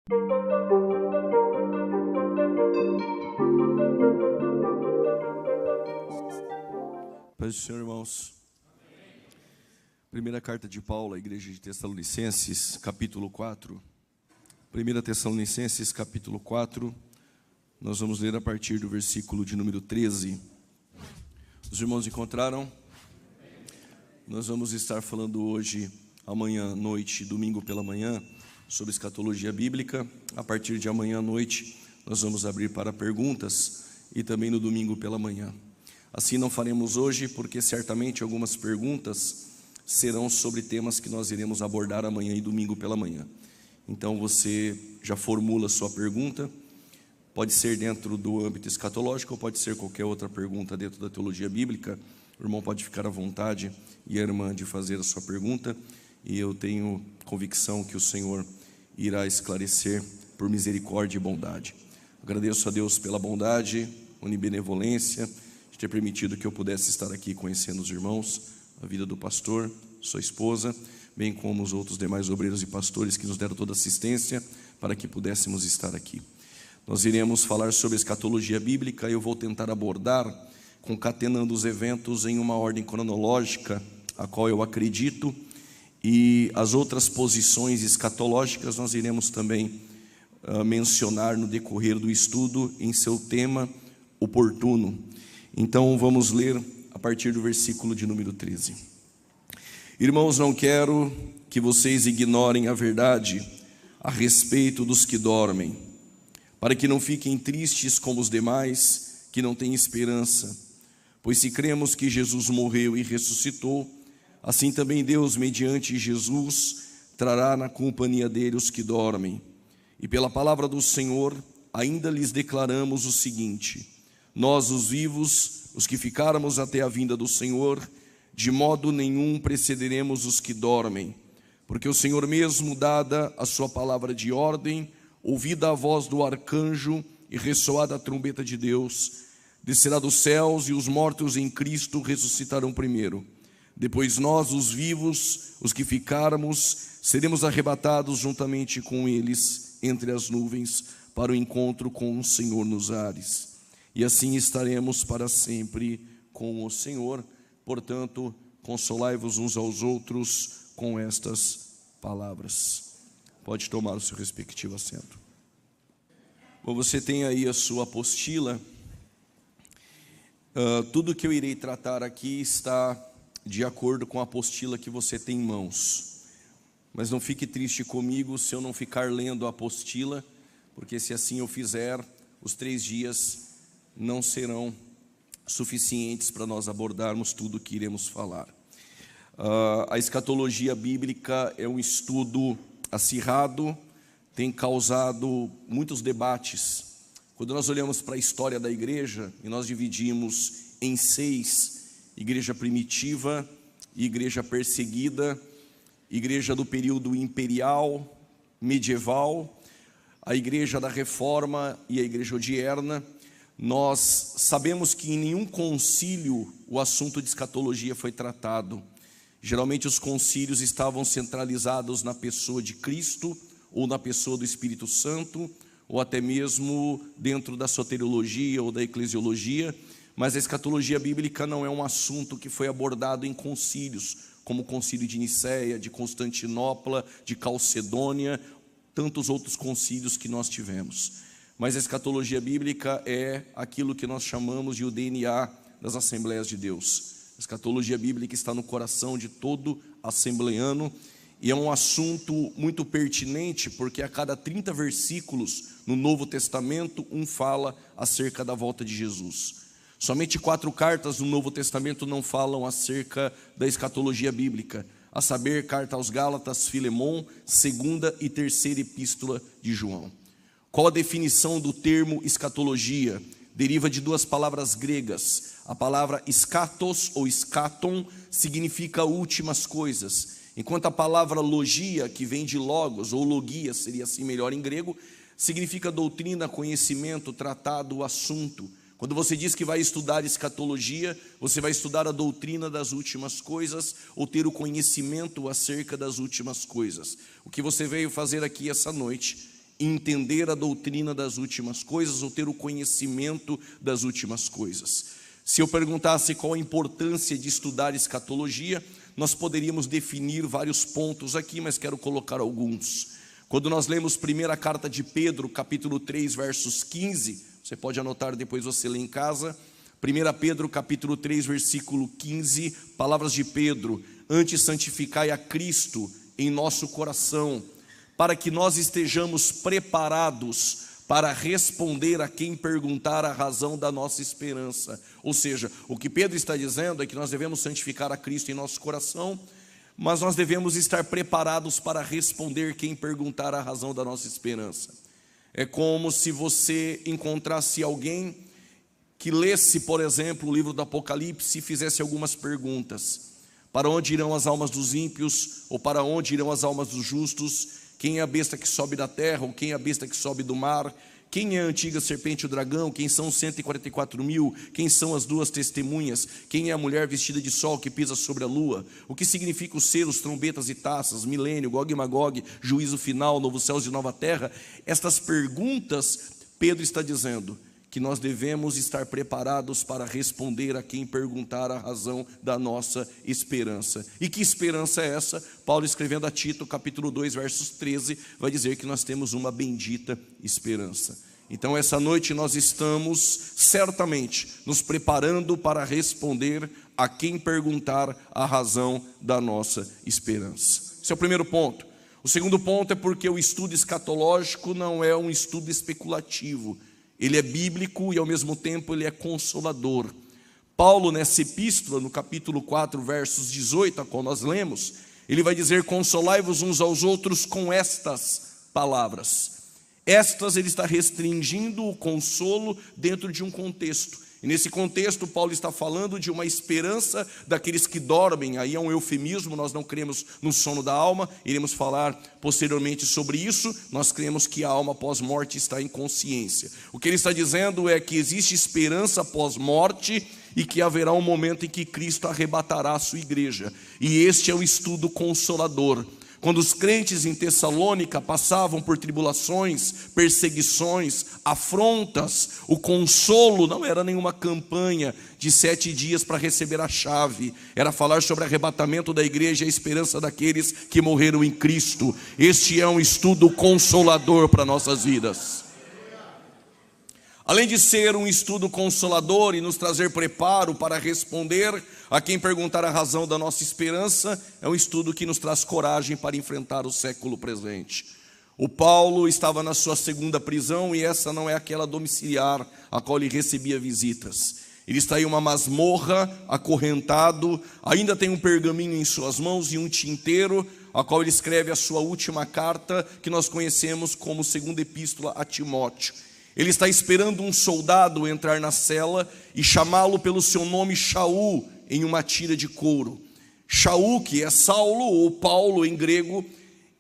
Paz do Senhor, irmãos. Primeira carta de Paulo à igreja de Tessalonicenses, capítulo 4. 1 Tessalonicenses, capítulo 4. Nós vamos ler a partir do versículo de número 13. Os irmãos encontraram? Nós vamos estar falando hoje, amanhã à noite, domingo pela manhã, sobre escatologia bíblica. A partir de amanhã à noite, nós vamos abrir para perguntas e também no domingo pela manhã. Assim não faremos hoje, porque certamente algumas perguntas serão sobre temas que nós iremos abordar amanhã e domingo pela manhã. Então você já formula a sua pergunta, pode ser dentro do âmbito escatológico ou pode ser qualquer outra pergunta dentro da teologia bíblica. O irmão pode ficar à vontade e a irmã de fazer a sua pergunta, e eu tenho convicção que o Senhor irá esclarecer por misericórdia e bondade. Agradeço a Deus pela bondade, onibenevolência, de ter permitido que eu pudesse estar aqui conhecendo os irmãos, a vida do pastor, sua esposa, bem como os outros demais obreiros e pastores que nos deram toda assistência para que pudéssemos estar aqui. Nós iremos falar sobre escatologia bíblica. Eu vou tentar abordar, concatenando os eventos em uma ordem cronológica, a qual eu acredito, e as outras posições escatológicas nós iremos também mencionar no decorrer do estudo em seu tema oportuno. Então vamos ler a partir do versículo de número 13. Irmãos, não quero que vocês ignorem a verdade a respeito dos que dormem, para que não fiquem tristes como os demais que não têm esperança. Pois se cremos que Jesus morreu e ressuscitou, assim também Deus, mediante Jesus, trará na companhia dele os que dormem. E pela palavra do Senhor, ainda lhes declaramos o seguinte: nós, os vivos, os que ficarmos até a vinda do Senhor, de modo nenhum precederemos os que dormem. Porque o Senhor mesmo, dada a sua palavra de ordem, ouvida a voz do arcanjo e ressoada a trombeta de Deus, descerá dos céus, e os mortos em Cristo ressuscitarão primeiro. Depois nós, os vivos, os que ficarmos, seremos arrebatados juntamente com eles entre as nuvens, para o encontro com o Senhor nos ares. E assim estaremos para sempre com o Senhor. Portanto, consolai-vos uns aos outros com estas palavras. Pode tomar o seu respectivo assento. Bom, você tem aí a sua apostila. Tudo que eu irei tratar aqui está de acordo com a apostila que você tem em mãos. Mas não fique triste comigo se eu não ficar lendo a apostila, porque se assim eu fizer, os 3 dias não serão suficientes para nós abordarmos tudo o que iremos falar. A escatologia bíblica é um estudo acirrado, tem causado muitos debates. Quando nós olhamos para a história da igreja, e nós dividimos em 6, igreja primitiva, igreja perseguida, igreja do período imperial, medieval, a igreja da reforma e a igreja odierna. Nós sabemos que em nenhum concílio o assunto de escatologia foi tratado. Geralmente os concílios estavam centralizados na pessoa de Cristo, ou na pessoa do Espírito Santo, ou até mesmo dentro da soteriologia ou da eclesiologia. Mas a escatologia bíblica não é um assunto que foi abordado em concílios, como o concílio de Nicéia, de Constantinopla, de Calcedônia, tantos outros concílios que nós tivemos. Mas a escatologia bíblica é aquilo que nós chamamos de o DNA das Assembleias de Deus. A escatologia bíblica está no coração de todo assembleano, e é um assunto muito pertinente, porque a cada 30 versículos no Novo Testamento, um fala acerca da volta de Jesus. Somente 4 cartas no Novo Testamento não falam acerca da escatologia bíblica, a saber, carta aos Gálatas, Filemão, 2ª e 3ª epístola de João. Qual a definição do termo escatologia? Deriva de 2 palavras gregas. A palavra skatos ou skaton significa últimas coisas, enquanto a palavra logia, que vem de logos, ou logia, seria assim melhor em grego, significa doutrina, conhecimento, tratado, assunto. Quando você diz que vai estudar escatologia, você vai estudar a doutrina das últimas coisas, ou ter o conhecimento acerca das últimas coisas. O que você veio fazer aqui essa noite entender a doutrina das últimas coisas ou ter o conhecimento das últimas coisas. Se eu perguntasse qual a importância de estudar escatologia, nós poderíamos definir vários pontos aqui, mas quero colocar alguns. Quando nós lemos primeira carta de Pedro, capítulo 3, versos 15, você pode anotar, depois você lê em casa. 1 Pedro, capítulo 3, versículo 15, palavras de Pedro: antes santificai a Cristo em nosso coração, para que nós estejamos preparados para responder a quem perguntar a razão da nossa esperança. Ou seja, o que Pedro está dizendo é que nós devemos santificar a Cristo em nosso coração, mas nós devemos estar preparados para responder quem perguntar a razão da nossa esperança. É como se você encontrasse alguém que lesse, por exemplo, o livro do Apocalipse e fizesse algumas perguntas: para onde irão as almas dos ímpios? Ou para onde irão as almas dos justos? Quem é a besta que sobe da terra? Ou quem é a besta que sobe do mar? Quem é a antiga serpente e o dragão? Quem são os 144.000? Quem são as duas testemunhas? Quem é a mulher vestida de sol que pisa sobre a lua? O que significa os selos, trombetas e taças, milênio, Gog e Magog, juízo final, novo céus e nova terra? Estas perguntas, Pedro está dizendo que nós devemos estar preparados para responder a quem perguntar a razão da nossa esperança. E que esperança é essa? Paulo, escrevendo a Tito, capítulo 2, versos 13, vai dizer que nós temos uma bendita esperança. Então, essa noite nós estamos certamente nos preparando para responder a quem perguntar a razão da nossa esperança. Esse é o primeiro ponto. O segundo ponto é porque o estudo escatológico não é um estudo especulativo. Ele é bíblico e ao mesmo tempo ele é consolador. Paulo, nessa epístola, no capítulo 4, versos 18, a qual nós lemos, ele vai dizer: consolai-vos uns aos outros com estas palavras. Estas, ele está restringindo o consolo dentro de um contexto. E nesse contexto, Paulo está falando de uma esperança daqueles que dormem. Aí é um eufemismo, nós não cremos no sono da alma. Iremos falar posteriormente sobre isso. Nós cremos que a alma pós-morte está em consciência. O que ele está dizendo é que existe esperança pós-morte e que haverá um momento em que Cristo arrebatará a sua igreja. E este é o estudo consolador. Quando os crentes em Tessalônica passavam por tribulações, perseguições, afrontas, o consolo não era nenhuma campanha de 7 dias para receber a chave. Era falar sobre o arrebatamento da igreja e a esperança daqueles que morreram em Cristo. Este é um estudo consolador para nossas vidas. Além de ser um estudo consolador e nos trazer preparo para responder a quem perguntar a razão da nossa esperança, é um estudo que nos traz coragem para enfrentar o século presente. O Paulo estava na sua segunda prisão e essa não é aquela domiciliar a qual ele recebia visitas. Ele está em uma masmorra, acorrentado, ainda tem um pergaminho em suas mãos e um tinteiro, a qual ele escreve a sua última carta, que nós conhecemos como segunda epístola a Timóteo. Ele está esperando um soldado entrar na cela e chamá-lo pelo seu nome Shaul, em uma tira de couro. Shaul, que é Saulo ou Paulo em grego,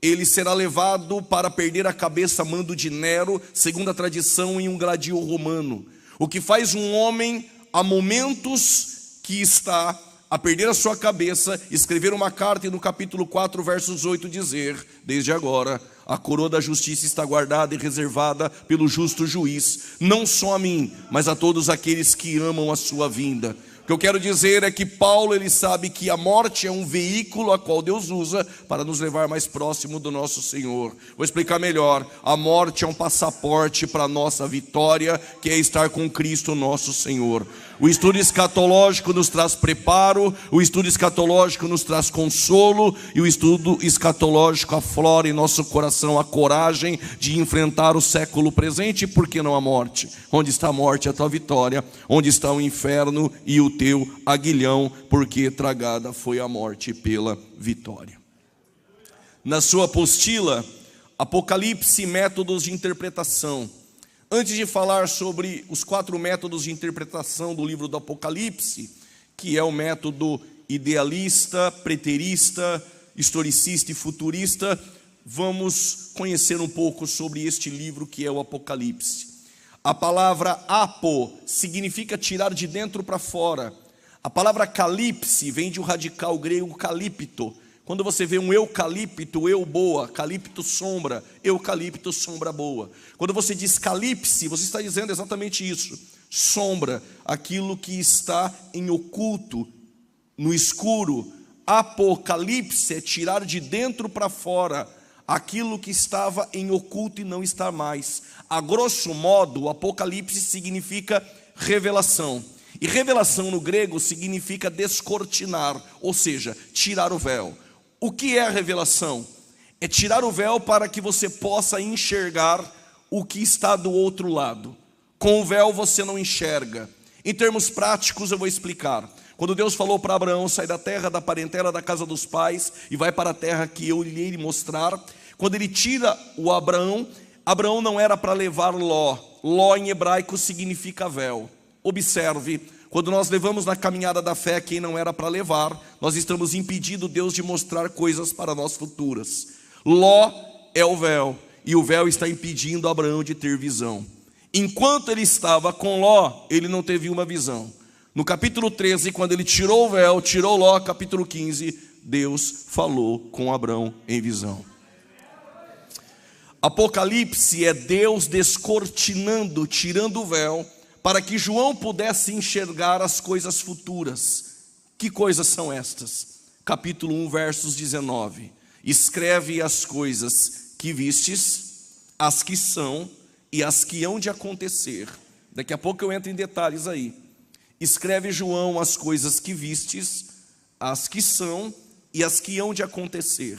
ele será levado para perder a cabeça a mando de Nero, segundo a tradição, em um gladio romano. O que faz um homem, há momentos que está a perder a sua cabeça, escrever uma carta e no capítulo 4, versos 8 dizer: desde agora a coroa da justiça está guardada e reservada pelo justo juiz, não só a mim, mas a todos aqueles que amam a sua vinda. O que eu quero dizer é que Paulo, ele sabe que a morte é um veículo a qual Deus usa para nos levar mais próximo do nosso Senhor. Vou explicar melhor. A morte é um passaporte para a nossa vitória, que é estar com Cristo nosso Senhor. O estudo escatológico nos traz preparo, o estudo escatológico nos traz consolo, e o estudo escatológico aflora em nosso coração a coragem de enfrentar o século presente. E por que não a morte? Onde está a morte, a tua vitória. Onde está o inferno e o teu aguilhão, porque tragada foi a morte pela vitória. Na sua apostila, Apocalipse, métodos de interpretação. Antes de falar sobre os 4 métodos de interpretação do livro do Apocalipse, que é o método idealista, preterista, historicista e futurista, vamos conhecer um pouco sobre este livro que é o Apocalipse. A palavra apo significa tirar de dentro para fora. A palavra calipse vem de um radical grego calipto. Quando você vê um eucalipto, boa, calipto sombra, eucalipto sombra boa. Quando você diz calipse, você está dizendo exatamente isso. Sombra, aquilo que está em oculto, no escuro. Apocalipse é tirar de dentro para fora aquilo que estava em oculto e não está mais. A grosso modo, o Apocalipse significa revelação. E revelação no grego significa descortinar, ou seja, tirar o véu. O que é a revelação? É tirar o véu para que você possa enxergar o que está do outro lado. Com o véu você não enxerga. Em termos práticos eu vou explicar. Quando Deus falou para Abraão, sai da terra, da parentela, da casa dos pais e vai para a terra que eu lhe mostrar. Quando ele tira o Abraão, Abraão não era para levar Ló. Ló em hebraico significa véu. Observe, quando nós levamos na caminhada da fé quem não era para levar, nós estamos impedindo Deus de mostrar coisas para nós futuras. Ló é o véu, e o véu está impedindo Abraão de ter visão. Enquanto ele estava com Ló, ele não teve uma visão. No capítulo 13, quando ele tirou o véu, tirou Ló, capítulo 15, Deus falou com Abraão em visão. Apocalipse é Deus descortinando, tirando o véu, para que João pudesse enxergar as coisas futuras. Que coisas são estas? Capítulo 1, versos 19. Escreve as coisas que vistes, as que são e as que hão de acontecer. Daqui a pouco eu entro em detalhes aí. Escreve João as coisas que vistes, as que são e as que hão de acontecer.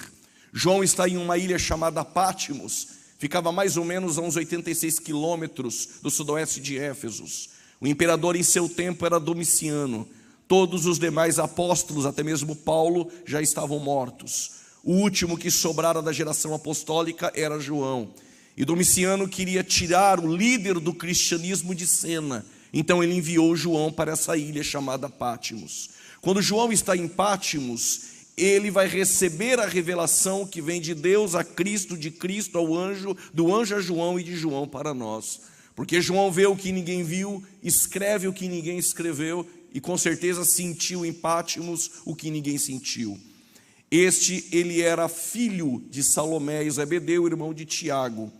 João está em uma ilha chamada Pátimos. Ficava mais ou menos a uns 86 quilômetros do sudoeste de Éfeso. O imperador em seu tempo era Domiciano. Todos os demais apóstolos, até mesmo Paulo, já estavam mortos. O último que sobrara da geração apostólica era João. E Domiciano queria tirar o líder do cristianismo de cena. Então ele enviou João para essa ilha chamada Pátimos. Quando João está em Pátimos, ele vai receber a revelação que vem de Deus a Cristo, de Cristo ao anjo, do anjo a João e de João para nós. Porque João vê o que ninguém viu, escreve o que ninguém escreveu e com certeza sentiu em Pátimos o que ninguém sentiu. Ele era filho de Salomé e Zebedeu, irmão de Tiago.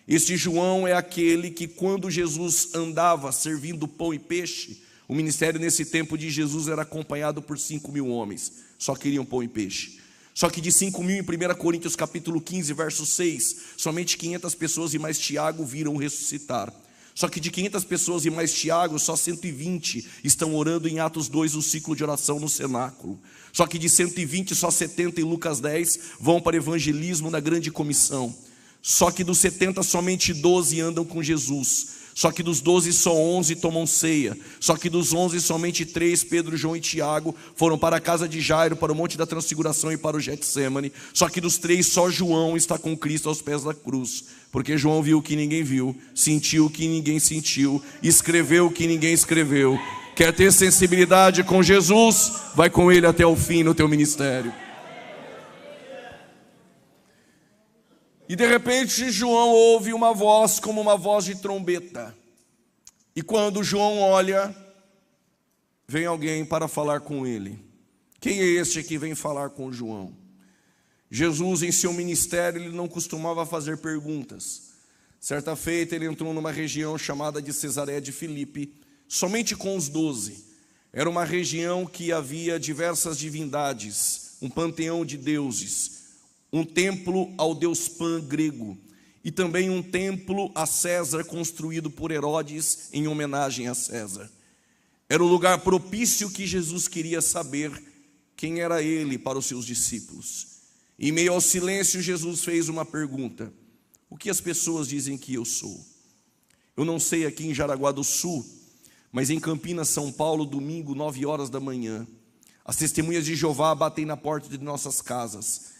Este João é aquele que quando Jesus andava servindo pão e peixe, o ministério nesse tempo de Jesus era acompanhado por 5.000 homens. Só queriam pão e peixe. Só que de 5.000 em 1 Coríntios capítulo 15, verso 6, somente 500 pessoas e mais Tiago viram ressuscitar. Só que de 500 pessoas e mais Tiago, só 120 estão orando em Atos 2, o ciclo de oração no cenáculo. Só que de 120, só 70 em Lucas 10 vão para evangelismo na grande comissão. Só que dos 70, somente 12 andam com Jesus. Só que dos 12, só 11 tomam ceia. Só que dos 11, somente 3, Pedro, João e Tiago, foram para a casa de Jairo, para o Monte da Transfiguração e para o Getsemane. Só que dos 3, só João está com Cristo aos pés da cruz. Porque João viu o que ninguém viu, sentiu o que ninguém sentiu, escreveu o que ninguém escreveu. Quer ter sensibilidade com Jesus? Vai com Ele até o fim no teu ministério. E de repente João ouve uma voz como uma voz de trombeta. E quando João olha, vem alguém para falar com ele. Quem é este que vem falar com João? Jesus, em seu ministério, ele não costumava fazer perguntas. Certa feita ele entrou numa região chamada de Cesareia de Filipe, somente com os 12. Era uma região que havia diversas divindades, um panteão de deuses, um templo ao deus Pan grego e também um templo a César construído por Herodes em homenagem a César. Era o lugar propício que Jesus queria saber quem era ele para os seus discípulos. Em meio ao silêncio, Jesus fez uma pergunta: o que as pessoas dizem que eu sou? Eu não sei aqui em Jaraguá do Sul, mas em Campinas, São Paulo, domingo, 9 horas da manhã, as testemunhas de Jeová batem na porta de nossas casas.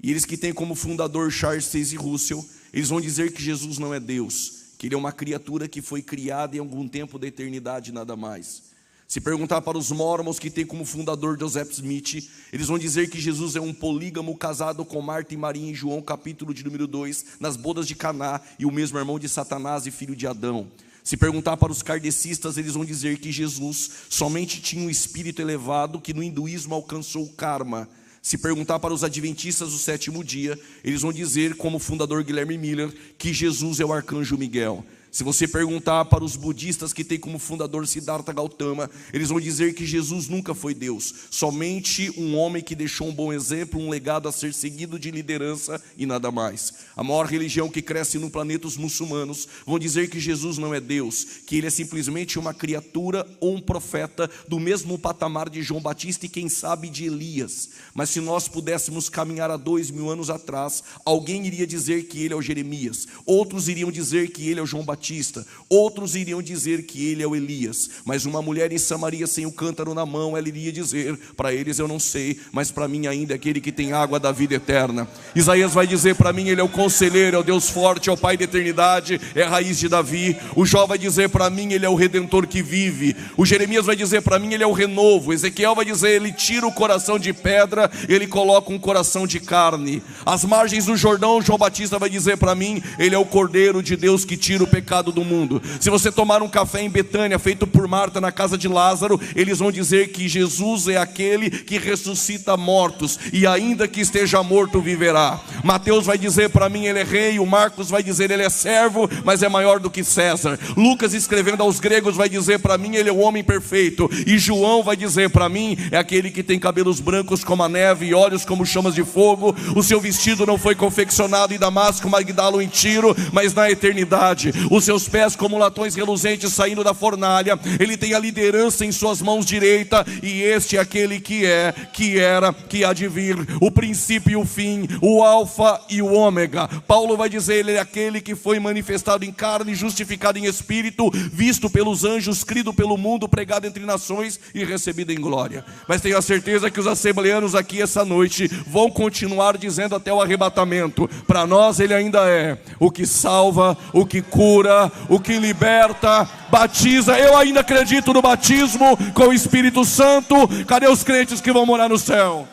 E eles que têm como fundador Charles Taze Russell, eles vão dizer que Jesus não é Deus, que ele é uma criatura que foi criada em algum tempo da eternidade, nada mais. Se perguntar para os mormons que têm como fundador Joseph Smith, eles vão dizer que Jesus é um polígamo casado com Marta e Maria em João capítulo de número 2, nas bodas de Caná, e o mesmo irmão de Satanás e filho de Adão. Se perguntar para os kardecistas, eles vão dizer que Jesus somente tinha um espírito elevado que no hinduísmo alcançou o karma. Se perguntar para os adventistas do sétimo dia, eles vão dizer, como o fundador Guilherme Miller, que Jesus é o arcanjo Miguel. Se você perguntar para os budistas que têm como fundador Siddhartha Gautama, eles vão dizer que Jesus nunca foi Deus, somente um homem que deixou um bom exemplo, um legado a ser seguido de liderança e nada mais. A maior religião que cresce no planeta, os muçulmanos, vão dizer que Jesus não é Deus, que ele é simplesmente uma criatura ou um profeta do mesmo patamar de João Batista e quem sabe de Elias. Mas se nós pudéssemos caminhar há 2000 anos atrás, alguém iria dizer que ele é o Jeremias, outros iriam dizer que ele é o João Batista, outros iriam dizer que ele é o Elias, mas uma mulher em Samaria sem o cântaro na mão, ela iria dizer, para eles eu não sei, mas para mim ainda é aquele que tem água da vida eterna. Isaías vai dizer, para mim ele é o conselheiro, é o Deus forte, é o Pai da eternidade, é a raiz de Davi. O Jó vai dizer, para mim ele é o Redentor que vive. O Jeremias vai dizer, para mim ele é o renovo. Ezequiel vai dizer, ele tira o coração de pedra, ele coloca um coração de carne. Às margens do Jordão, João Batista vai dizer, para mim ele é o Cordeiro de Deus que tira o pecado do mundo. Se você tomar um café em Betânia, feito por Marta na casa de Lázaro, eles vão dizer que Jesus é aquele que ressuscita mortos, e ainda que esteja morto, viverá. Mateus vai dizer, para mim ele é rei. O Marcos vai dizer, ele é servo, mas é maior do que César. Lucas, escrevendo aos gregos, vai dizer, para mim ele é o homem perfeito. E João vai dizer, para mim é aquele que tem cabelos brancos como a neve e olhos como chamas de fogo. O seu vestido não foi confeccionado em Damasco, Magdalo, em Tiro, mas na eternidade. Os seus pés como latões reluzentes saindo da fornalha. Ele tem a liderança em suas mãos direita, e este é aquele que é, que era, que há de vir, o princípio e o fim, o alfa e o ômega. Paulo vai dizer, ele é aquele que foi manifestado em carne, justificado em espírito, visto pelos anjos, crido pelo mundo, pregado entre nações e recebido em glória. Mas tenho a certeza que os assembleanos aqui essa noite vão continuar dizendo até o arrebatamento, para nós ele ainda é o que salva, o que cura, o que liberta, batiza. Eu ainda acredito no batismo com o Espírito Santo. Cadê os crentes que vão morar no céu?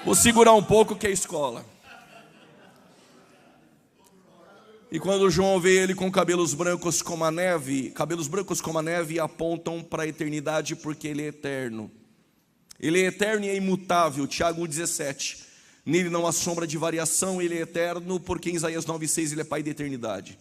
Vou segurar um pouco que é escola. E quando João vê ele com cabelos brancos como a neve, apontam para a eternidade, porque ele é eterno. Ele é eterno e é imutável. Tiago 1,17. Nele não há sombra de variação, ele é eterno, porque em Isaías 9,6 ele é Pai da eternidade.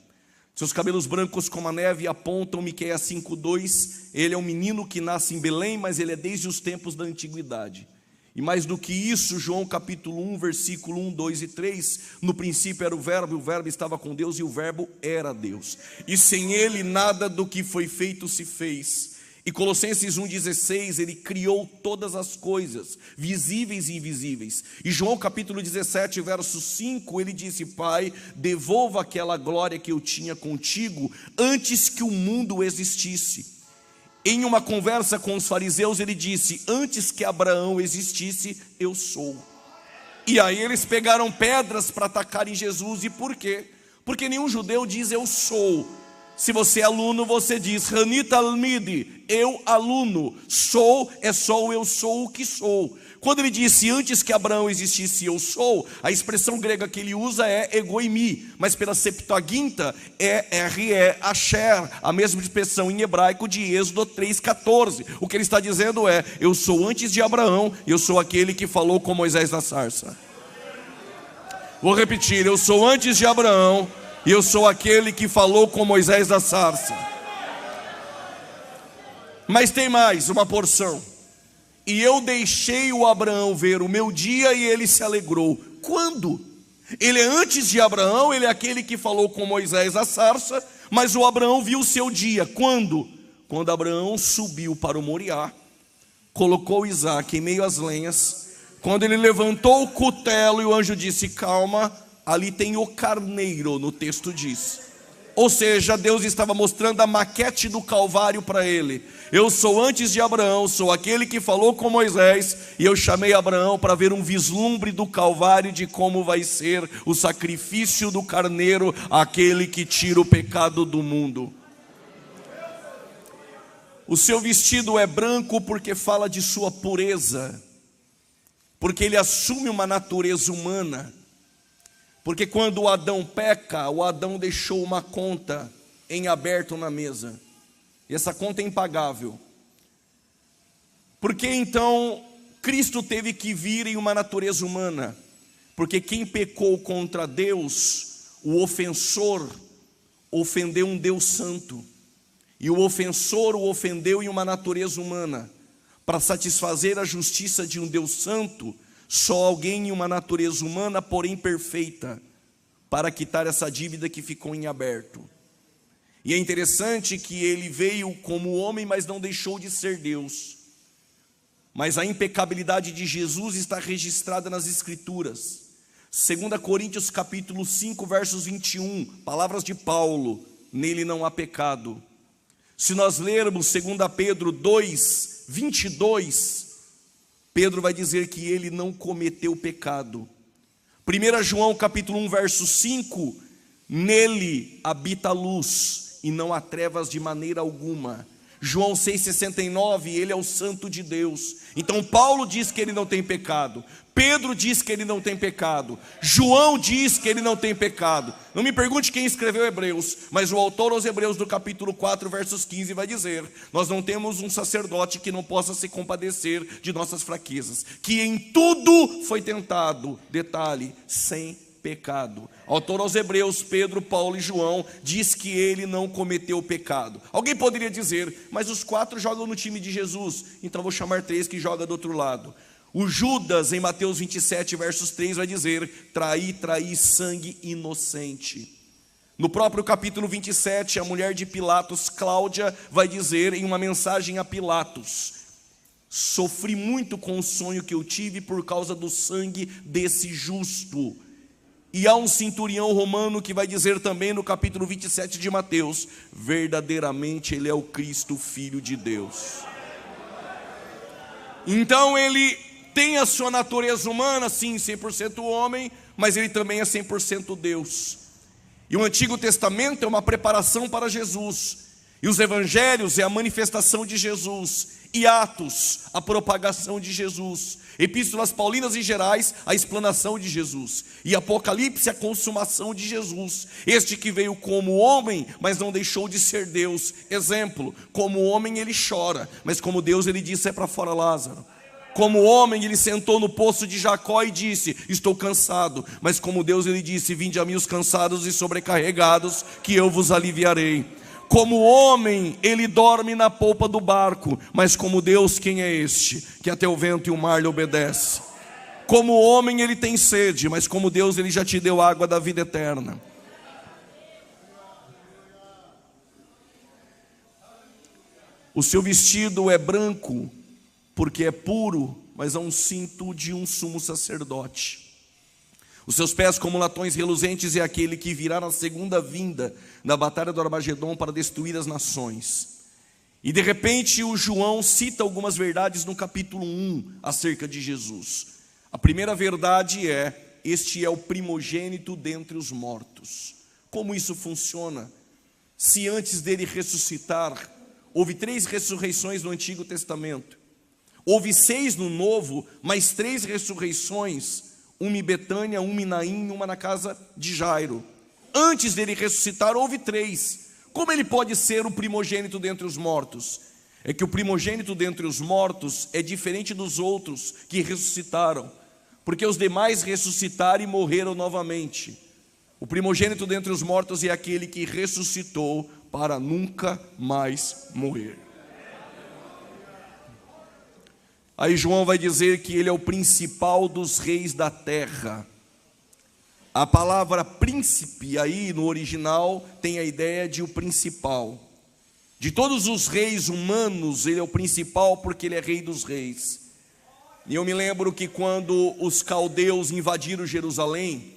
Seus cabelos brancos como a neve apontam, Miqueias 5,2, ele é um menino que nasce em Belém, mas ele é desde os tempos da antiguidade. E mais do que isso, João capítulo 1, versículo 1, 2 e 3, no princípio era o verbo estava com Deus e o verbo era Deus. E sem ele nada do que foi feito se fez. E Colossenses 1,16, ele criou todas as coisas, visíveis e invisíveis. E João capítulo 17, verso 5, ele disse, Pai, devolva aquela glória que eu tinha contigo antes que o mundo existisse. Em uma conversa com os fariseus, ele disse, antes que Abraão existisse, eu sou. E aí eles pegaram pedras para atacarem Jesus. E por quê? Porque nenhum judeu diz eu sou. Se você é aluno, você diz Hanita Almidi, eu aluno. Sou é só o eu sou o que sou. Quando ele disse antes que Abraão existisse eu sou, a expressão grega que ele usa é egoimi, mas pela Septuaginta é asher, a mesma expressão em hebraico de Êxodo 3,14. O que ele está dizendo é, eu sou antes de Abraão, eu sou aquele que falou com Moisés na sarça. Vou repetir, eu sou antes de Abraão, e eu sou aquele que falou com Moisés da sarça. Mas tem mais uma porção. E eu deixei o Abraão ver o meu dia e ele se alegrou. Quando? Ele é antes de Abraão, ele é aquele que falou com Moisés a sarça, mas o Abraão viu o seu dia. Quando? Quando Abraão subiu para o Moriá, colocou Isaque em meio às lenhas. Quando ele levantou o cutelo e o anjo disse, calma, ali tem o carneiro, no texto diz. Ou seja, Deus estava mostrando a maquete do Calvário para ele. Eu sou antes de Abraão, sou aquele que falou com Moisés, e eu chamei Abraão para ver um vislumbre do Calvário, de como vai ser o sacrifício do carneiro, aquele que tira o pecado do mundo. O seu vestido é branco porque fala de sua pureza, porque ele assume uma natureza humana. Porque quando o Adão peca, o Adão deixou uma conta em aberto na mesa. E essa conta é impagável. Por que então Cristo teve que vir em uma natureza humana? Porque quem pecou contra Deus, o ofensor, ofendeu um Deus santo. E o ofensor o ofendeu em uma natureza humana. Para satisfazer a justiça de um Deus santo, só alguém em uma natureza humana, porém perfeita, para quitar essa dívida que ficou em aberto. E é interessante que ele veio como homem, mas não deixou de ser Deus. Mas a impecabilidade de Jesus está registrada nas Escrituras. 2 Coríntios capítulo 5, versos 21, palavras de Paulo: nele não há pecado. Se nós lermos 2 Pedro 2, 22, Pedro vai dizer que ele não cometeu pecado. 1 João capítulo 1, verso 5, nele habita a luz, e não há trevas de maneira alguma. João 6,69, ele é o santo de Deus. Então Paulo diz que ele não tem pecado, Pedro diz que ele não tem pecado, João diz que ele não tem pecado. Não me pergunte quem escreveu Hebreus, mas o autor aos Hebreus do capítulo 4, versos 15 vai dizer: nós não temos um sacerdote que não possa se compadecer de nossas fraquezas, que em tudo foi tentado, detalhe, sem pecado. Autor aos Hebreus, Pedro, Paulo e João, diz que ele não cometeu pecado. Alguém poderia dizer: mas os 4 jogam no time de Jesus, então vou chamar 3 que jogam do outro lado. O Judas, em Mateus 27, versos 3, vai dizer: traí sangue inocente. No próprio capítulo 27, a mulher de Pilatos, Cláudia, vai dizer em uma mensagem a Pilatos: sofri muito com o sonho que eu tive por causa do sangue desse justo. E há um centurião romano que vai dizer também no capítulo 27 de Mateus: verdadeiramente ele é o Cristo, Filho de Deus. Então ele tem a sua natureza humana, sim, 100% homem, mas ele também é 100% Deus. E o Antigo Testamento é uma preparação para Jesus, e os Evangelhos é a manifestação de Jesus, e Atos, a propagação de Jesus, Epístolas Paulinas e Gerais, a explanação de Jesus, e Apocalipse, a consumação de Jesus, este que veio como homem, mas não deixou de ser Deus. Exemplo: como homem ele chora, mas como Deus ele disse: é para fora Lázaro. Como homem ele sentou no poço de Jacó e disse: estou cansado, mas como Deus ele disse: vinde a mim os cansados e sobrecarregados, que eu vos aliviarei. Como homem ele dorme na polpa do barco, mas como Deus, quem é este, que até o vento e o mar lhe obedece? Como homem ele tem sede, mas como Deus ele já te deu água da vida eterna. O seu vestido é branco, porque é puro, mas há um cinto de um sumo sacerdote. Os seus pés como latões reluzentes, é aquele que virá na segunda vinda, na batalha do Armagedon, para destruir as nações. E de repente o João cita algumas verdades no capítulo 1 acerca de Jesus. A primeira verdade é: este é o primogênito dentre os mortos. Como isso funciona? Se antes dele ressuscitar, houve 3 ressurreições no Antigo Testamento, houve 6 no Novo, mais 3 ressurreições, uma em Betânia, uma em Naim, uma na casa de Jairo. Antes dele ressuscitar, houve 3. Como ele pode ser o primogênito dentre os mortos? É que o primogênito dentre os mortos é diferente dos outros que ressuscitaram, porque os demais ressuscitaram e morreram novamente. O primogênito dentre os mortos é aquele que ressuscitou para nunca mais morrer. Aí João vai dizer que ele é o principal dos reis da terra. A palavra príncipe aí no original tem a ideia de o principal. De todos os reis humanos, ele é o principal porque ele é rei dos reis. E eu me lembro que quando os caldeus invadiram Jerusalém,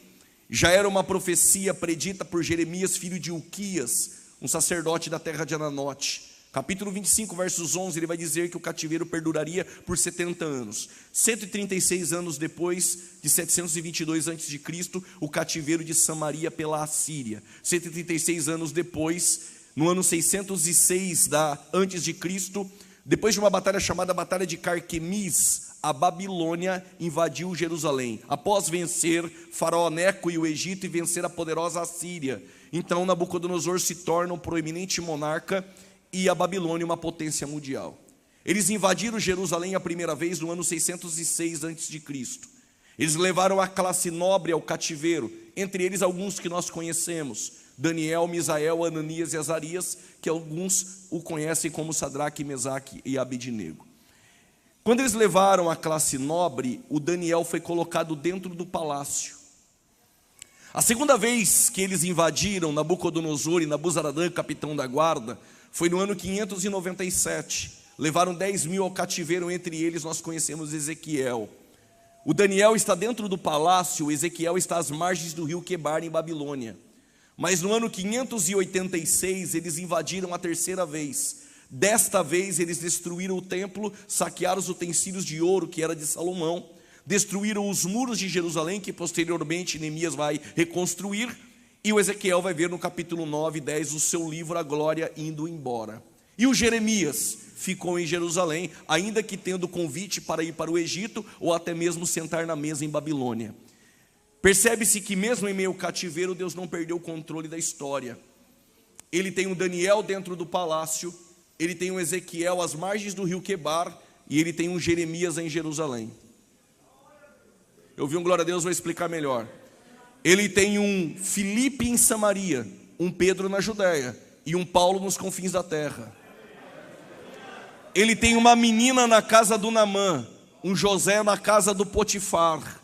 já era uma profecia predita por Jeremias, filho de Ilquias, um sacerdote da terra de Ananote. Capítulo 25, versos 11, ele vai dizer que o cativeiro perduraria por 70 anos. 136 anos depois de 722 a.C., o cativeiro de Samaria pela Assíria. 136 anos depois, no ano 606 antes de Cristo, depois de uma batalha chamada Batalha de Carquemis, a Babilônia invadiu Jerusalém, após vencer Faraó Neco e o Egito e vencer a poderosa Assíria. Então Nabucodonosor se torna um proeminente monarca e a Babilônia uma potência mundial. Eles invadiram Jerusalém a primeira vez no ano 606 a.C. Eles levaram a classe nobre ao cativeiro, entre eles alguns que nós conhecemos: Daniel, Misael, Ananias e Azarias, que alguns o conhecem como Sadraque, Mesaque e Abednego. Quando eles levaram a classe nobre, o Daniel foi colocado dentro do palácio. A segunda vez que eles invadiram Nabucodonosor e Nabuzaradã, capitão da guarda, foi no ano 597. Levaram 10.000 ao cativeiro, entre eles nós conhecemos Ezequiel. O Daniel está dentro do palácio, o Ezequiel está às margens do rio Quebar, em Babilônia. Mas no ano 586 eles invadiram a terceira vez. Desta vez eles destruíram o templo, saquearam os utensílios de ouro que era de Salomão, destruíram os muros de Jerusalém, que posteriormente Neemias vai reconstruir, e o Ezequiel vai ver no capítulo 9 e 10 o seu livro, A Glória, indo embora. E o Jeremias ficou em Jerusalém, ainda que tendo convite para ir para o Egito, ou até mesmo sentar na mesa em Babilônia. Percebe-se que mesmo em meio ao cativeiro, Deus não perdeu o controle da história. Ele tem o Daniel dentro do palácio, ele tem o Ezequiel às margens do rio Quebar, e ele tem um Jeremias em Jerusalém. Eu vi um glória a Deus, vou explicar melhor. Ele tem um Filipe em Samaria, um Pedro na Judéia e um Paulo nos confins da terra. Ele tem uma menina na casa do Naamã, um José na casa do Potifar,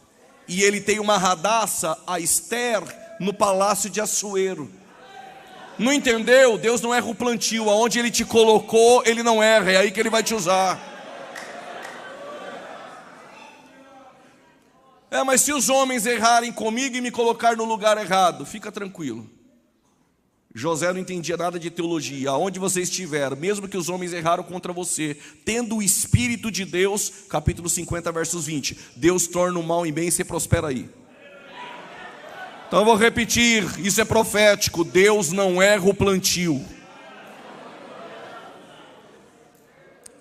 e ele tem uma Radassa, a Esther, no palácio de Assuero. Não entendeu? Deus não erra o plantio. Aonde Ele te colocou, Ele não erra. É aí que Ele vai te usar. Mas se os homens errarem comigo e me colocar no lugar errado, fica tranquilo. José não entendia nada de teologia. Aonde você estiver, mesmo que os homens erraram contra você, tendo o Espírito de Deus, capítulo 50, versos 20, Deus torna o mal em bem e você prospera aí. Então eu vou repetir, isso é profético: Deus não erra o plantio.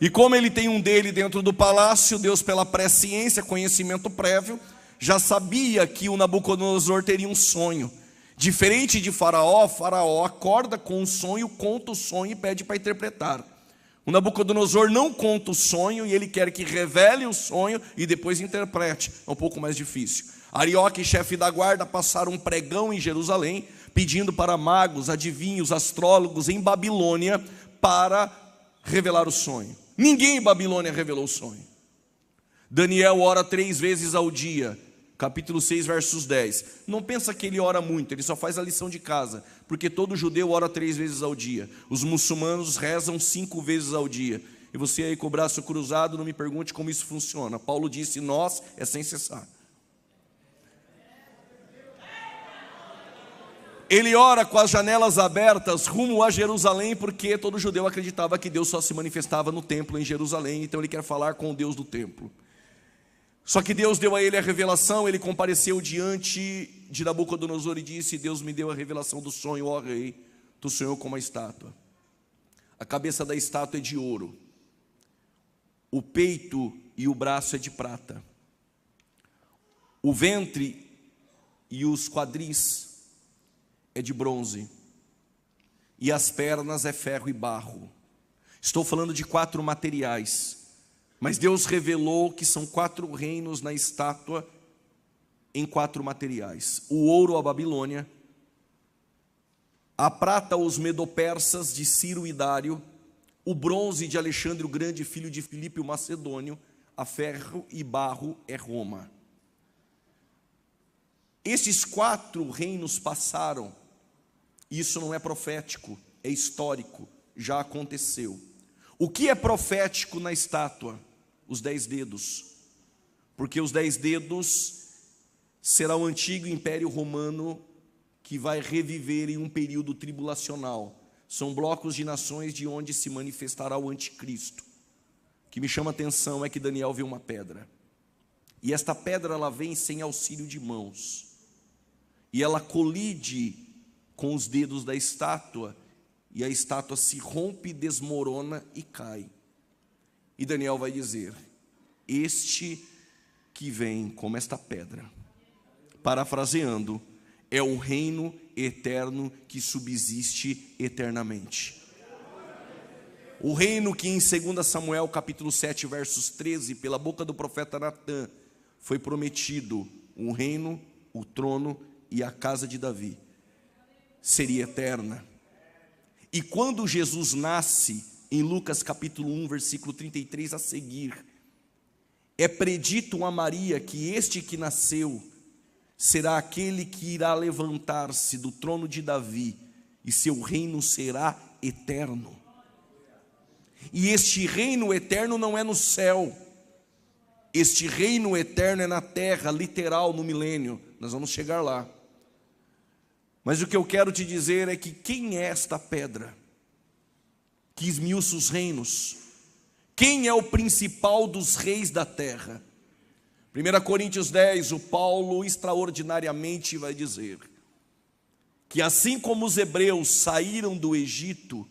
E como ele tem um dele dentro do palácio, Deus, pela presciência, conhecimento prévio, já sabia que o Nabucodonosor teria um sonho. Diferente de Faraó, Faraó acorda com um sonho, conta o sonho e pede para interpretar. O Nabucodonosor não conta o sonho e ele quer que revele o sonho e depois interprete. É um pouco mais difícil. Arioque, chefe da guarda, passaram um pregão em Jerusalém, pedindo para magos, adivinhos, astrólogos em Babilônia para revelar o sonho. Ninguém em Babilônia revelou o sonho. Daniel ora 3 vezes ao dia, capítulo 6, versos 10. Não pensa que ele ora muito, ele só faz a lição de casa, porque todo judeu ora 3 vezes ao dia. Os muçulmanos rezam 5 vezes ao dia. E você aí com o braço cruzado, não me pergunte como isso funciona. Paulo disse: nós é sem cessar. Ele ora com as janelas abertas rumo a Jerusalém, porque todo judeu acreditava que Deus só se manifestava no templo em Jerusalém, então ele quer falar com o Deus do templo. Só que Deus deu a ele a revelação, ele compareceu diante de Nabucodonosor e disse: Deus me deu a revelação do sonho, ó rei, tu sonhou com uma estátua. A cabeça da estátua é de ouro, o peito e o braço é de prata, o ventre e os quadris é de bronze, e as pernas é ferro e barro. Estou falando de 4 materiais, mas Deus revelou que são 4 reinos na estátua em 4 materiais: o ouro a Babilônia, a prata aos medopersas de Ciro e Dário, o bronze de Alexandre o Grande, filho de Filipe o Macedônio, a ferro e barro é Roma. Esses 4 reinos passaram. Isso não é profético, é histórico, já aconteceu. O que é profético na estátua? Os 10 dedos, porque os 10 dedos será o antigo Império Romano que vai reviver em um período tribulacional. São blocos de nações de onde se manifestará o anticristo. O que me chama a atenção é que Daniel vê uma pedra, e esta pedra ela vem sem auxílio de mãos, e ela colide com os dedos da estátua, e a estátua se rompe, desmorona e cai. E Daniel vai dizer: este que vem como esta pedra, parafraseando, é o reino eterno que subsiste eternamente. O reino que em 2 Samuel capítulo 7, versos 13, pela boca do profeta Natã, foi prometido um reino, o trono e a casa de Davi, seria eterna. E quando Jesus nasce, em Lucas capítulo 1, versículo 33 a seguir, é predito a Maria que este que nasceu será aquele que irá levantar-se do trono de Davi, e seu reino será eterno. E este reino eterno não é no céu, este reino eterno é na terra, literal, no milênio. Nós vamos chegar lá. Mas o que eu quero te dizer é que quem é esta pedra que esmiuça os reinos? Quem é o principal dos reis da terra? 1 Coríntios 10, o Paulo extraordinariamente vai dizer que assim como os hebreus saíram do Egito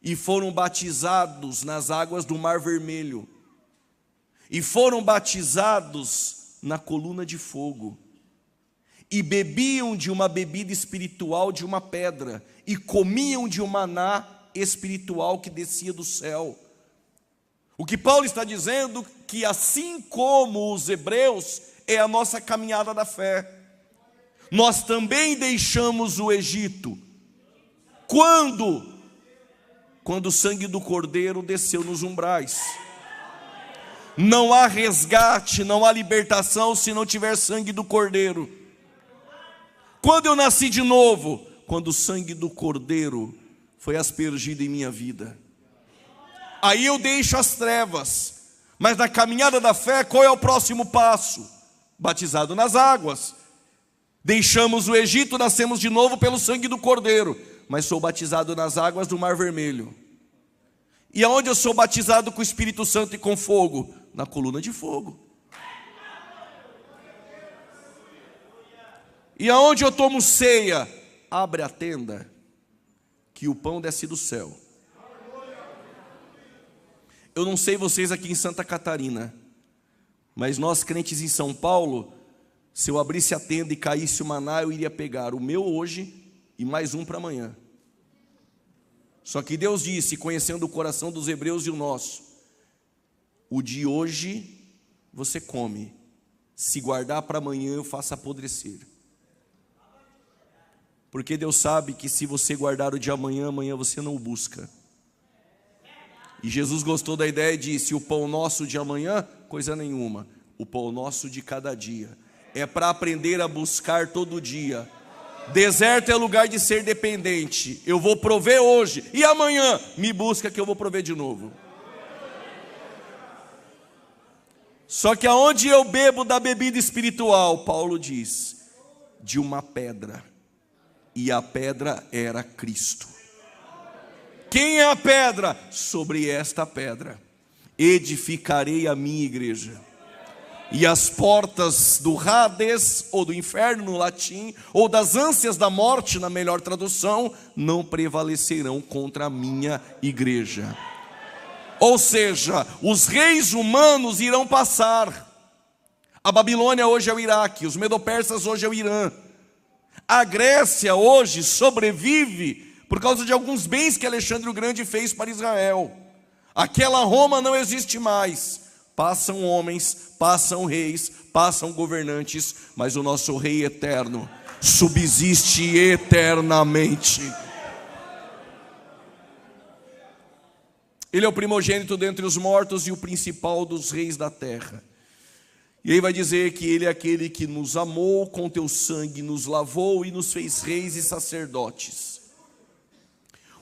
e foram batizados nas águas do Mar Vermelho, e foram batizados na coluna de fogo, e bebiam de uma bebida espiritual de uma pedra, e comiam de um maná espiritual que descia do céu. O que Paulo está dizendo que assim como os hebreus, é a nossa caminhada da fé. Nós também deixamos o Egito. Quando o sangue do Cordeiro desceu nos umbrais. Não há resgate, não há libertação se não tiver sangue do Cordeiro. Quando eu nasci de novo? Quando o sangue do Cordeiro foi aspergido em minha vida. Aí eu deixo as trevas. Mas na caminhada da fé, qual é o próximo passo? Batizado nas águas. Deixamos o Egito, nascemos de novo pelo sangue do Cordeiro. Mas sou batizado nas águas do Mar Vermelho. E aonde eu sou batizado com o Espírito Santo e com fogo? Na coluna de fogo. E aonde eu tomo ceia? Abre a tenda, que o pão desce do céu. Eu não sei vocês aqui em Santa Catarina, mas nós crentes em São Paulo, se eu abrisse a tenda e caísse o maná, eu iria pegar o meu hoje e mais um para amanhã. Só que Deus disse, conhecendo o coração dos hebreus e o nosso, o de hoje você come, se guardar para amanhã eu faço apodrecer. Porque Deus sabe que se você guardar o de amanhã, amanhã você não o busca. E Jesus gostou da ideia e disse, o pão nosso de amanhã, coisa nenhuma. O pão nosso de cada dia. É para aprender a buscar todo dia. Deserto é lugar de ser dependente. Eu vou prover hoje e amanhã me busca que eu vou prover de novo. Só que aonde eu bebo da bebida espiritual, Paulo diz, de uma pedra. E a pedra era Cristo. Quem é a pedra? Sobre esta pedra edificarei a minha igreja. E as portas do Hades, ou do inferno no latim, ou das ânsias da morte, na melhor tradução, não prevalecerão contra a minha igreja. Ou seja, os reis humanos irão passar. A Babilônia hoje é o Iraque, os medo-persas hoje é o Irã. A Grécia hoje sobrevive por causa de alguns bens que Alexandre o Grande fez para Israel. Aquela Roma não existe mais. Passam homens, passam reis, passam governantes, mas o nosso Rei eterno subsiste eternamente. Ele é o primogênito dentre os mortos e o principal dos reis da terra. E aí vai dizer que ele é aquele que nos amou com teu sangue, nos lavou e nos fez reis e sacerdotes.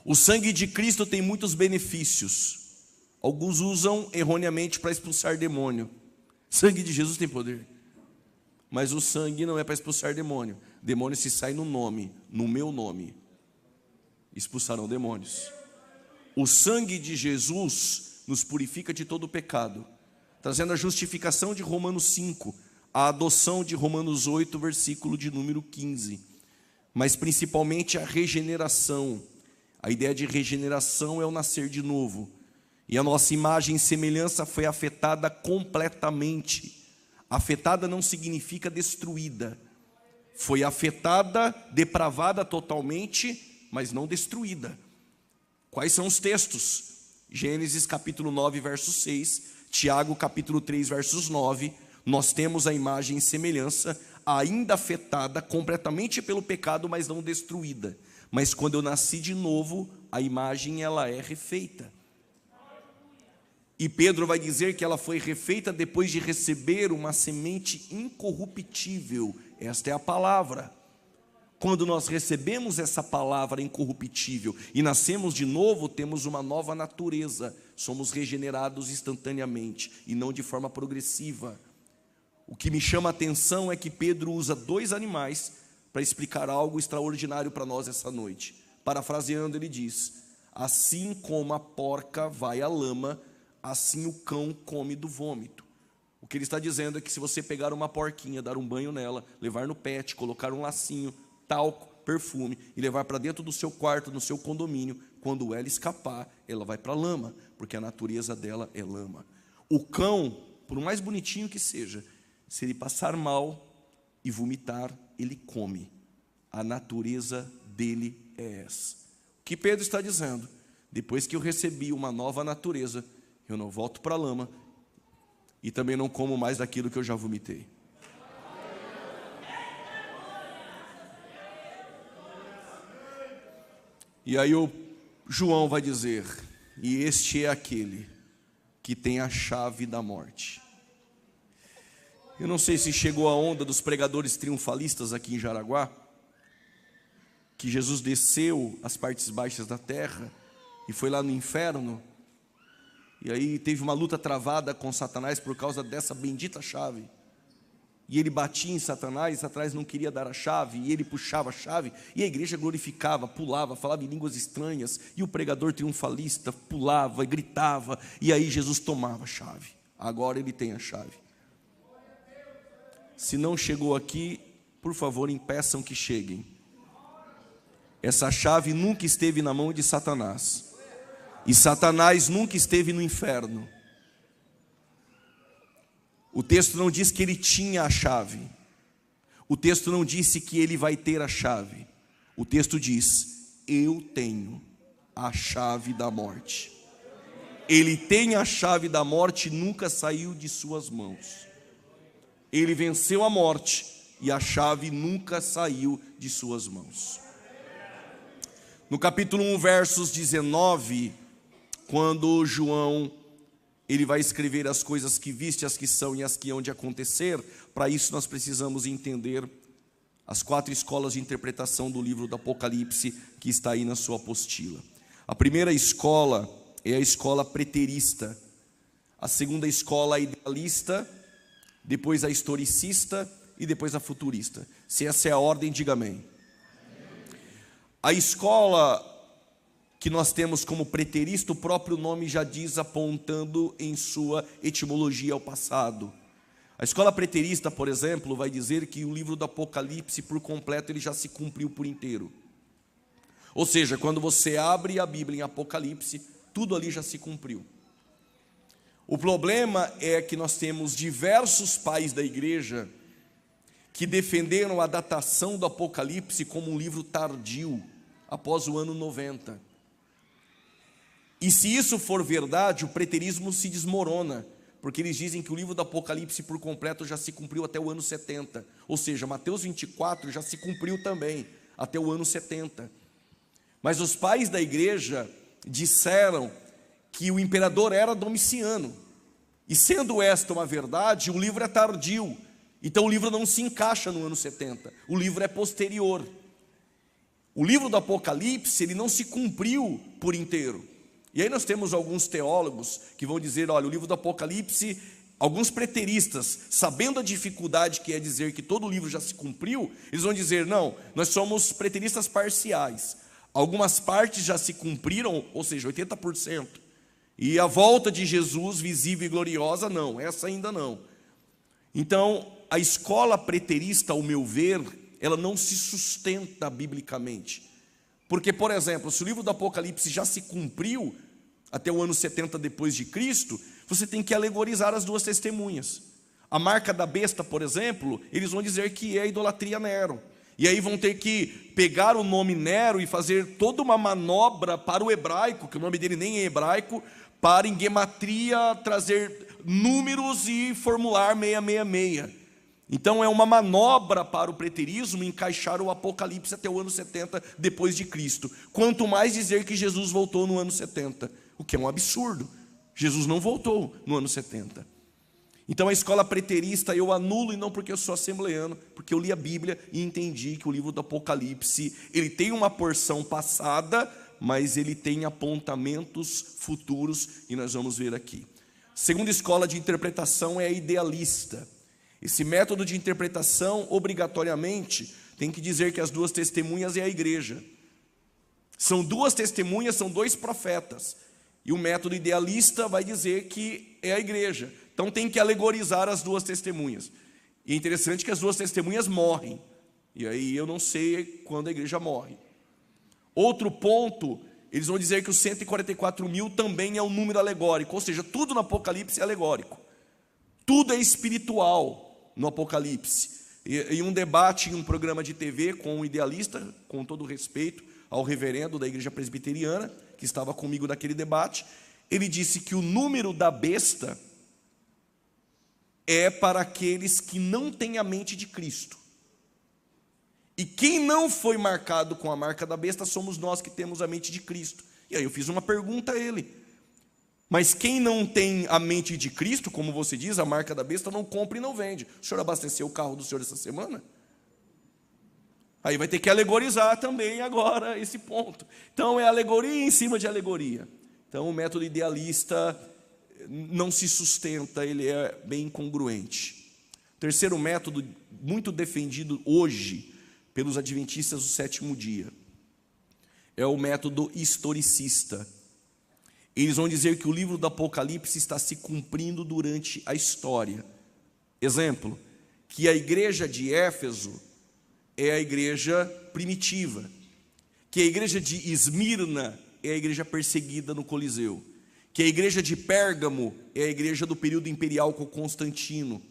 O sangue de Cristo tem muitos benefícios. Alguns usam erroneamente para expulsar demônio. Sangue de Jesus tem poder. Mas o sangue não é para expulsar demônio. Demônio se sai no nome, no meu nome. Expulsarão demônios. O sangue de Jesus nos purifica de todo o pecado, trazendo a justificação de Romanos 5, a adoção de Romanos 8, versículo de número 15. Mas principalmente a regeneração. A ideia de regeneração é o nascer de novo. E a nossa imagem e semelhança foi afetada completamente. Afetada não significa destruída. Foi afetada, depravada totalmente, mas não destruída. Quais são os textos? Gênesis capítulo 9, verso 6, Tiago capítulo 3, versos 9, nós temos a imagem e semelhança, ainda afetada completamente pelo pecado, mas não destruída. Mas quando eu nasci de novo, a imagem ela é refeita. E Pedro vai dizer que ela foi refeita depois de receber uma semente incorruptível. Esta é a palavra. Quando nós recebemos essa palavra incorruptível e nascemos de novo, temos uma nova natureza. Somos regenerados instantaneamente e não de forma progressiva. O que me chama a atenção é que Pedro usa 2 animais para explicar algo extraordinário para nós essa noite. Parafraseando, ele diz: assim como a porca vai à lama, assim o cão come do vômito. O que ele está dizendo é que se você pegar uma porquinha, dar um banho nela, levar no pet, colocar um lacinho, talco, perfume e levar para dentro do seu quarto, no seu condomínio, quando ela escapar, ela vai para a lama, porque a natureza dela é lama. O cão, por mais bonitinho que seja, se ele passar mal e vomitar, ele come. A natureza dele é essa. O que Pedro está dizendo? Depois que eu recebi uma nova natureza, eu não volto para a lama e também não como mais daquilo que eu já vomitei. E aí o João vai dizer: e este é aquele que tem a chave da morte. Eu não sei se chegou a onda dos pregadores triunfalistas aqui em Jaraguá, que Jesus desceu às partes baixas da terra e foi lá no inferno, e aí teve uma luta travada com Satanás por causa dessa bendita chave. E ele batia em Satanás, e Satanás não queria dar a chave, e ele puxava a chave, e a igreja glorificava, pulava, falava em línguas estranhas, e o pregador triunfalista pulava e gritava, e aí Jesus tomava a chave. Agora ele tem a chave. Se não chegou aqui, por favor, impeçam que cheguem. Essa chave nunca esteve na mão de Satanás, e Satanás nunca esteve no inferno. O texto não diz que ele tinha a chave. O texto não disse que ele vai ter a chave. O texto diz: eu tenho a chave da morte. Ele tem a chave da morte e nunca saiu de suas mãos. Ele venceu a morte e a chave nunca saiu de suas mãos. No capítulo 1, versos 19, quando João ele vai escrever as coisas que viste, as que são e as que hão de acontecer. Para isso nós precisamos entender as 4 escolas de interpretação do livro do Apocalipse, que está aí na sua apostila. A primeira escola é a escola preterista. A segunda escola, a idealista. Depois a historicista e depois a futurista. Se essa é a ordem, diga amém. A escola que nós temos como preterista, o próprio nome já diz, apontando em sua etimologia ao passado. A escola preterista, por exemplo, vai dizer que o livro do Apocalipse por completo ele já se cumpriu por inteiro. Ou seja, quando você abre a Bíblia em Apocalipse, tudo ali já se cumpriu. O problema é que nós temos diversos pais da igreja que defenderam a datação do Apocalipse como um livro tardio, após o ano 90. E se isso for verdade, o preterismo se desmorona, porque eles dizem que o livro do Apocalipse por completo já se cumpriu até o ano 70. Ou seja, Mateus 24 já se cumpriu também, até o ano 70. Mas os pais da igreja disseram que o imperador era Domiciano. E sendo esta uma verdade, o livro é tardio. Então o livro não se encaixa no ano 70. O livro é posterior. O livro do Apocalipse, ele não se cumpriu por inteiro. E aí nós temos alguns teólogos que vão dizer, olha, o livro do Apocalipse, alguns preteristas, sabendo a dificuldade que é dizer que todo o livro já se cumpriu, eles vão dizer, não, nós somos preteristas parciais. Algumas partes já se cumpriram, ou seja, 80%. E a volta de Jesus visível e gloriosa, não, essa ainda não. Então, a escola preterista, ao meu ver, ela não se sustenta biblicamente. Porque, por exemplo, se o livro do Apocalipse já se cumpriu até o ano 70 depois de Cristo, você tem que alegorizar as 2 testemunhas. A marca da besta, por exemplo, eles vão dizer que é a idolatria Nero. E aí vão ter que pegar o nome Nero e fazer toda uma manobra para o hebraico, que o nome dele nem é hebraico, para em gematria trazer números e formular 666. Então é uma manobra para o preterismo encaixar o Apocalipse até o ano 70 depois de Cristo. Quanto mais dizer que Jesus voltou no ano 70, o que é um absurdo. Jesus não voltou no ano 70. Então a escola preterista eu anulo, e não porque eu sou assembleano, porque eu li a Bíblia e entendi que o livro do Apocalipse, ele tem uma porção passada, mas ele tem apontamentos futuros, e nós vamos ver aqui. Segunda escola de interpretação é a idealista. Esse método de interpretação, obrigatoriamente, tem que dizer que as duas testemunhas é a igreja. São duas testemunhas, são dois profetas. E o método idealista vai dizer que é a igreja. Então tem que alegorizar as duas testemunhas. E é interessante que as duas testemunhas morrem. E aí eu não sei quando a igreja morre. Outro ponto, eles vão dizer que os 144 mil também é um número alegórico. Ou seja, tudo no Apocalipse é alegórico. Tudo é espiritual no Apocalipse. E um debate em um programa de TV com um idealista, com todo respeito ao reverendo da igreja presbiteriana, que estava comigo naquele debate, ele disse que o número da besta é para aqueles que não têm a mente de Cristo. E quem não foi marcado com a marca da besta somos nós que temos a mente de Cristo. E aí eu fiz uma pergunta a ele: mas quem não tem a mente de Cristo, como você diz, a marca da besta, não compra e não vende. O senhor abasteceu o carro do senhor essa semana? Aí vai ter que alegorizar também agora esse ponto. Então é alegoria em cima de alegoria. Então o método idealista não se sustenta, ele é bem incongruente. Terceiro método, muito defendido hoje pelos adventistas do sétimo dia, é o método historicista. Eles vão dizer que o livro do Apocalipse está se cumprindo durante a história. Exemplo, que a igreja de Éfeso é a igreja primitiva, que a igreja de Esmirna é a igreja perseguida no Coliseu, que a igreja de Pérgamo é a igreja do período imperial com Constantino,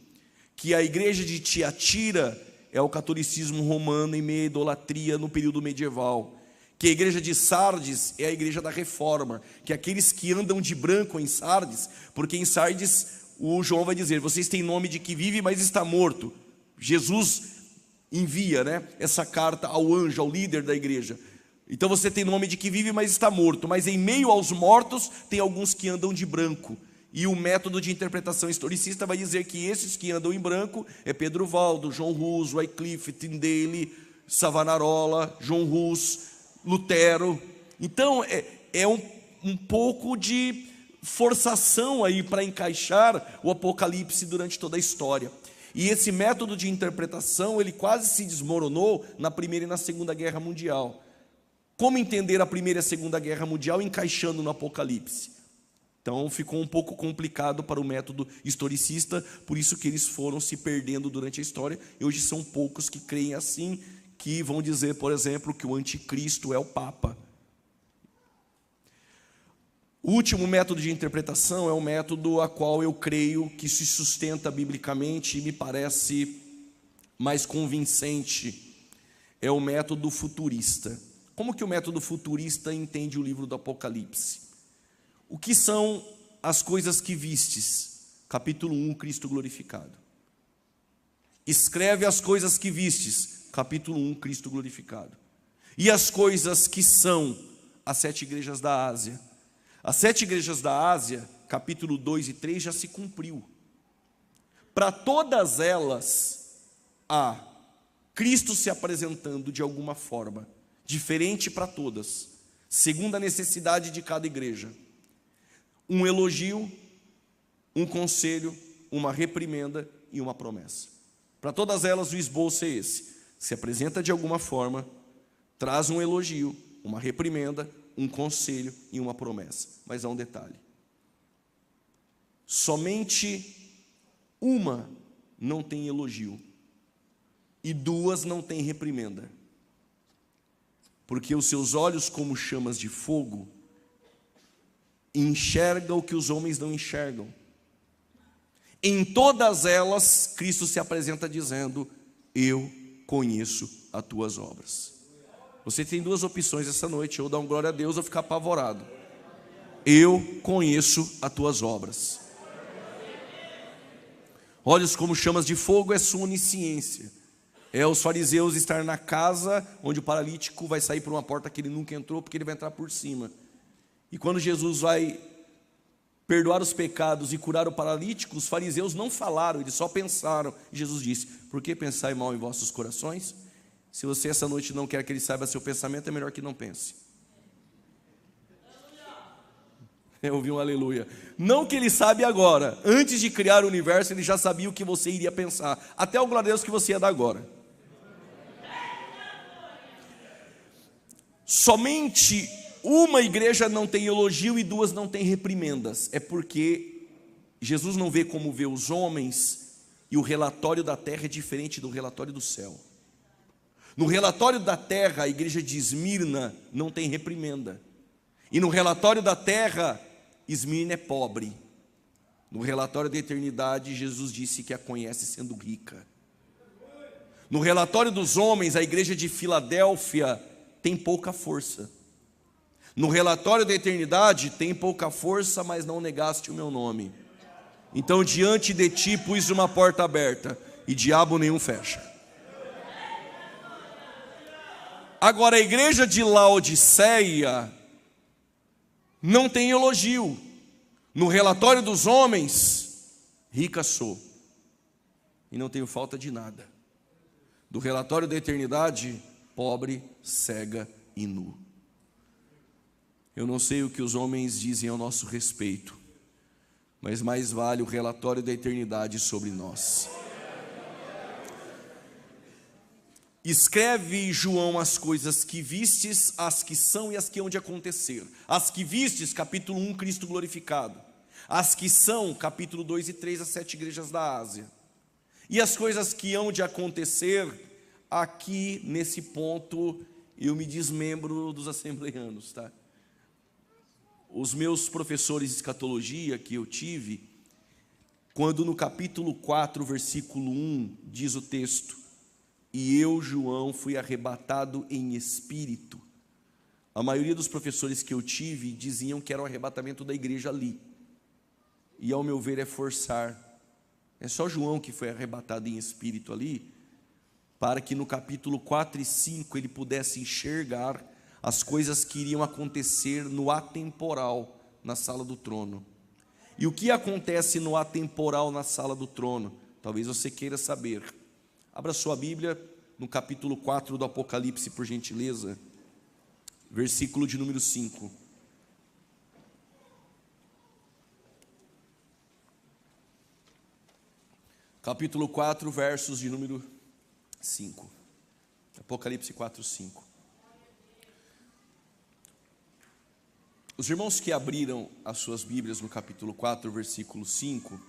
que a igreja de Tiatira é o catolicismo romano em meio à idolatria no período medieval, que a igreja de Sardes é a igreja da reforma, que aqueles que andam de branco em Sardes, porque em Sardes o João vai dizer, vocês têm nome de que vive, mas está morto. Jesus envia, essa carta ao anjo, ao líder da igreja. Então você tem nome de que vive, mas está morto. Mas em meio aos mortos, tem alguns que andam de branco. E o método de interpretação historicista vai dizer que esses que andam em branco é Pedro Valdo, João Hus, Wycliffe, Tyndale, Savonarola, João Hus, Lutero. Então é um pouco de forçação aí para encaixar o Apocalipse durante toda a história. E esse método de interpretação, ele quase se desmoronou na Primeira e na Segunda Guerra Mundial. Como entender a Primeira e a Segunda Guerra Mundial encaixando no Apocalipse? Então ficou um pouco complicado para o método historicista, por isso que eles foram se perdendo durante a história, e hoje são poucos que creem assim, que vão dizer, por exemplo, que o anticristo é o Papa. O último método de interpretação é o método a qual eu creio que se sustenta biblicamente e me parece mais convincente, é o método futurista. Como que o método futurista entende o livro do Apocalipse? O que são as coisas que vistes? Capítulo 1, Cristo glorificado. Escreve as coisas que vistes. Capítulo 1, Cristo glorificado. E as coisas que são as 7 igrejas da Ásia. As 7 igrejas da Ásia, capítulo 2 e 3, já se cumpriu. Para todas elas, há Cristo se apresentando de alguma forma, diferente para todas, segundo a necessidade de cada igreja. Um elogio, um conselho, uma reprimenda e uma promessa. Para todas elas o esboço é esse. Se apresenta de alguma forma, traz um elogio, uma reprimenda, um conselho e uma promessa. Mas há um detalhe. Somente uma não tem elogio e 2 não tem reprimenda. Porque os seus olhos, como chamas de fogo, enxergam o que os homens não enxergam. Em todas elas, Cristo se apresenta dizendo: eu conheço as tuas obras. Você tem duas opções essa noite: ou dar um glória a Deus ou ficar apavorado. Eu conheço as tuas obras. Olhos como chamas de fogo é sua onisciência. É os fariseus estar na casa onde o paralítico vai sair por uma porta que ele nunca entrou, porque ele vai entrar por cima. E quando Jesus vai perdoar os pecados e curar o paralítico, os fariseus não falaram, eles só pensaram. E Jesus disse: por que pensai mal em vossos corações? Se você essa noite não quer que ele saiba seu pensamento, é melhor que não pense. Eu ouvi um aleluia. Não que ele sabe agora. Antes de criar o universo, ele já sabia o que você iria pensar. Até o glória a Deus que você ia dar agora. Somente uma igreja não tem elogio e duas não tem reprimendas. É porque Jesus não vê como vê os homens, e o relatório da terra é diferente do relatório do céu. No relatório da terra, a igreja de Esmirna não tem reprimenda. E no relatório da terra, Esmirna é pobre. No relatório da eternidade, Jesus disse que a conhece sendo rica. No relatório dos homens, a igreja de Filadélfia tem pouca força. No relatório da eternidade, tem pouca força, mas não negaste o meu nome. Então diante de ti pus uma porta aberta, e diabo nenhum fecha. Agora a igreja de Laodiceia não tem elogio. No relatório dos homens, rica sou, e não tenho falta de nada. Do relatório da eternidade, pobre, cega e nu. Eu não sei o que os homens dizem ao nosso respeito, mas mais vale o relatório da eternidade sobre nós. Escreve, João, as coisas que vistes, as que são e as que hão de acontecer. As que vistes, capítulo 1, Cristo glorificado. As que são, capítulo 2 e 3, as 7 igrejas da Ásia. E as coisas que hão de acontecer, aqui nesse ponto eu me desmembro dos assembleianos, tá? Os meus professores de escatologia que eu tive, quando no capítulo 4, versículo 1, diz o texto: e eu, João, fui arrebatado em espírito. A maioria dos professores que eu tive diziam que era o arrebatamento da igreja ali. E ao meu ver é forçar. É só João que foi arrebatado em espírito ali, para que no capítulo 4 e 5 ele pudesse enxergar as coisas que iriam acontecer no atemporal, na sala do trono. E o que acontece no atemporal, na sala do trono? Talvez você queira saber. Abra sua Bíblia no capítulo 4 do Apocalipse, por gentileza, versículo de número 5. Capítulo 4, versos de número 5. Apocalipse 4, 5. Os irmãos que abriram as suas Bíblias no capítulo 4, versículo 5,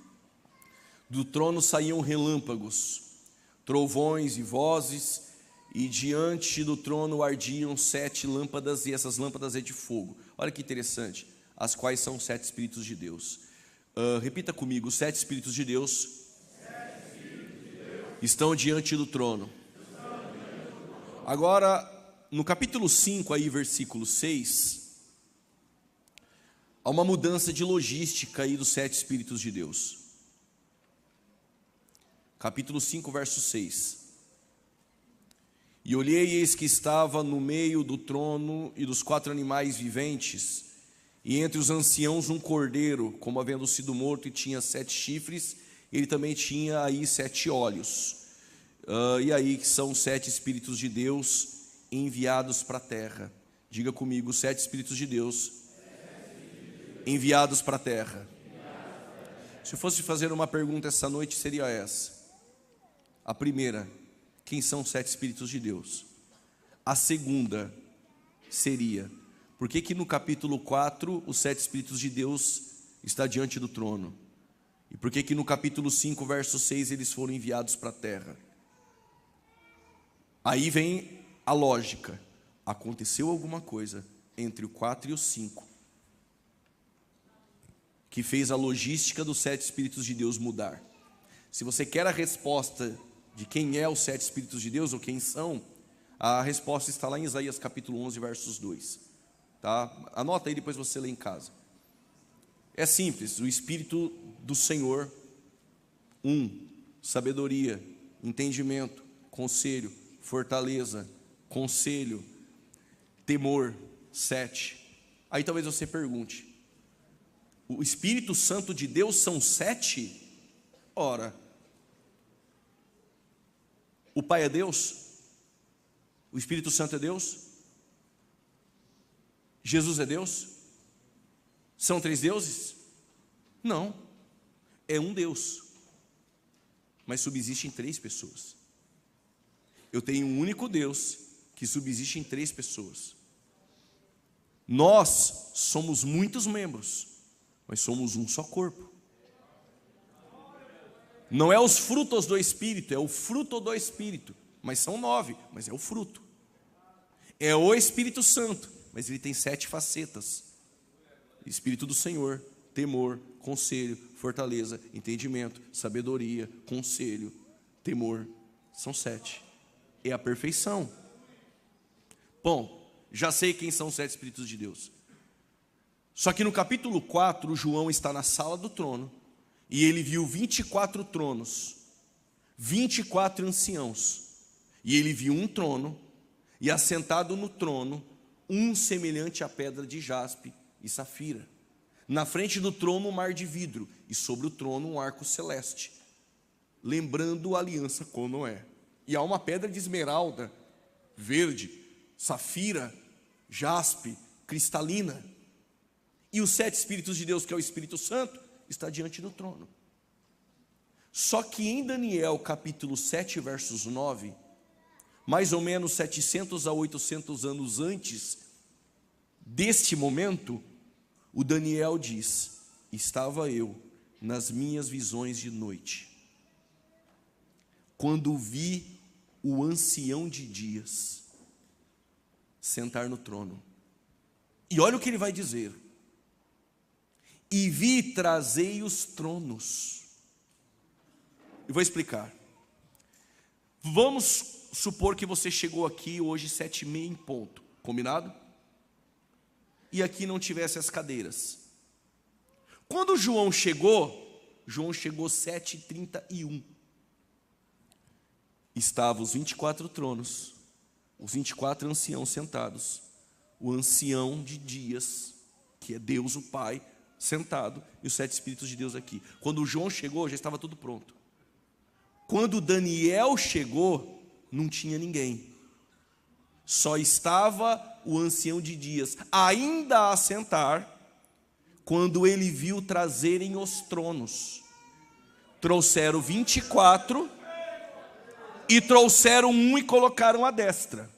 do trono saíam relâmpagos, trovões e vozes, e diante do trono ardiam 7 lâmpadas, e essas lâmpadas é de fogo. Olha que interessante, as quais são 7 Espíritos de Deus. Repita comigo: os 7 Espíritos de Deus estão diante do trono. Agora, no capítulo 5, aí, versículo 6, há uma mudança de logística aí dos 7 Espíritos de Deus. Capítulo 5, verso 6. E olhei, e eis que estava no meio do trono e dos 4 animais viventes, e entre os anciãos um cordeiro, como havendo sido morto, e tinha 7 chifres, ele também tinha aí 7 olhos. E aí que são 7 Espíritos de Deus enviados para a terra. Diga comigo: 7 Espíritos de Deus enviados para a terra. Se eu fosse fazer uma pergunta essa noite, seria essa. A primeira: quem são os 7 Espíritos de Deus? A segunda seria: por que no capítulo 4 os 7 Espíritos de Deus está diante do trono? E por que no capítulo 5, verso 6, eles foram enviados para a terra? Aí vem a lógica. Aconteceu alguma coisa entre o 4 e o 5 que fez a logística dos 7 Espíritos de Deus mudar. Se você quer a resposta de quem é os 7 Espíritos de Deus, ou quem são, A resposta está lá em Isaías capítulo 11, versos 2. Tá? Anota aí, depois você lê em casa. É simples, o Espírito do Senhor, sabedoria, entendimento, conselho, fortaleza, conselho, temor, 7. Aí talvez você pergunte, o Espírito Santo de Deus são 7? Ora, o Pai é Deus? O Espírito Santo é Deus? Jesus é Deus? São 3 deuses? Não, é um Deus, mas subsiste em 3 pessoas. Eu tenho um único Deus que subsiste em 3 pessoas. Nós somos muitos membros, mas somos um só corpo. Não é os frutos do Espírito, é o fruto do Espírito. Mas são 9, mas é o fruto. É o Espírito Santo, mas ele tem 7 facetas. Espírito do Senhor, temor, conselho, fortaleza, entendimento, sabedoria, conselho, temor. São 7. É a perfeição. Bom, já sei quem são os 7 Espíritos de Deus. Só que no capítulo 4, João está na sala do trono, e ele viu 24 tronos, 24 anciãos. E ele viu um trono, e assentado no trono, um semelhante à pedra de jaspe e safira. Na frente do trono, um mar de vidro, e sobre o trono, um arco celeste, lembrando a aliança com Noé. E há uma pedra de esmeralda, verde, safira, jaspe, cristalina. E os 7 Espíritos de Deus, que é o Espírito Santo, está diante do trono. Só que em Daniel, capítulo 7, versos 9, mais ou menos 700 a 800 anos antes deste momento, o Daniel diz: estava eu nas minhas visões de noite, quando vi o ancião de dias sentar no trono. E olha o que ele vai dizer: e vi trazei os tronos. Eu vou explicar. Vamos supor que você chegou aqui hoje 7h30 em ponto, combinado? E aqui não tivesse as cadeiras. Quando João chegou 7h31. Estavam os 24 tronos, os 24 anciãos sentados, o ancião de dias, que é Deus o Pai, sentado, e os 7 Espíritos de Deus aqui. Quando João chegou, já estava tudo pronto. Quando Daniel chegou, não tinha ninguém, só estava o ancião de dias, ainda a sentar, quando ele viu trazerem os tronos. Trouxeram 24, e trouxeram um e colocaram à destra.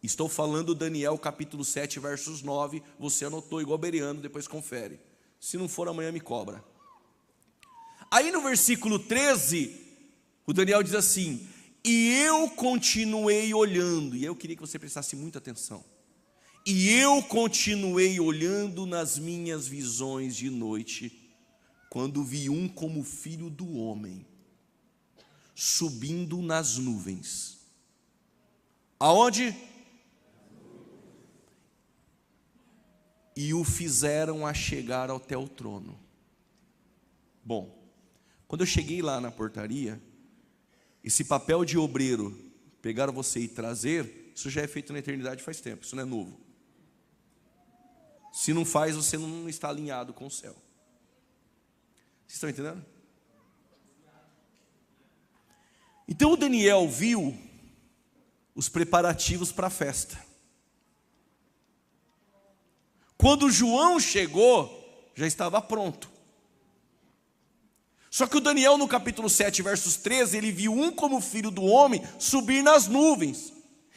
Estou falando Daniel capítulo 7, versos 9, você anotou igual Bereano, depois confere. Se não for amanhã me cobra. Aí no versículo 13, o Daniel diz assim: e eu continuei olhando, e eu queria que você prestasse muita atenção. E eu continuei olhando nas minhas visões de noite, quando vi um como filho do homem, subindo nas nuvens. Aonde? E o fizeram a chegar até o trono. Bom, quando eu cheguei lá na portaria, esse papel de obreiro, pegar você e trazer, isso já é feito na eternidade faz tempo, isso não é novo. Se não faz, você não está alinhado com o céu. Vocês estão entendendo? Então o Daniel viu os preparativos para a festa. Quando João chegou, já estava pronto. Só que o Daniel no capítulo 7, versos 13, ele viu um como filho do homem subir nas nuvens.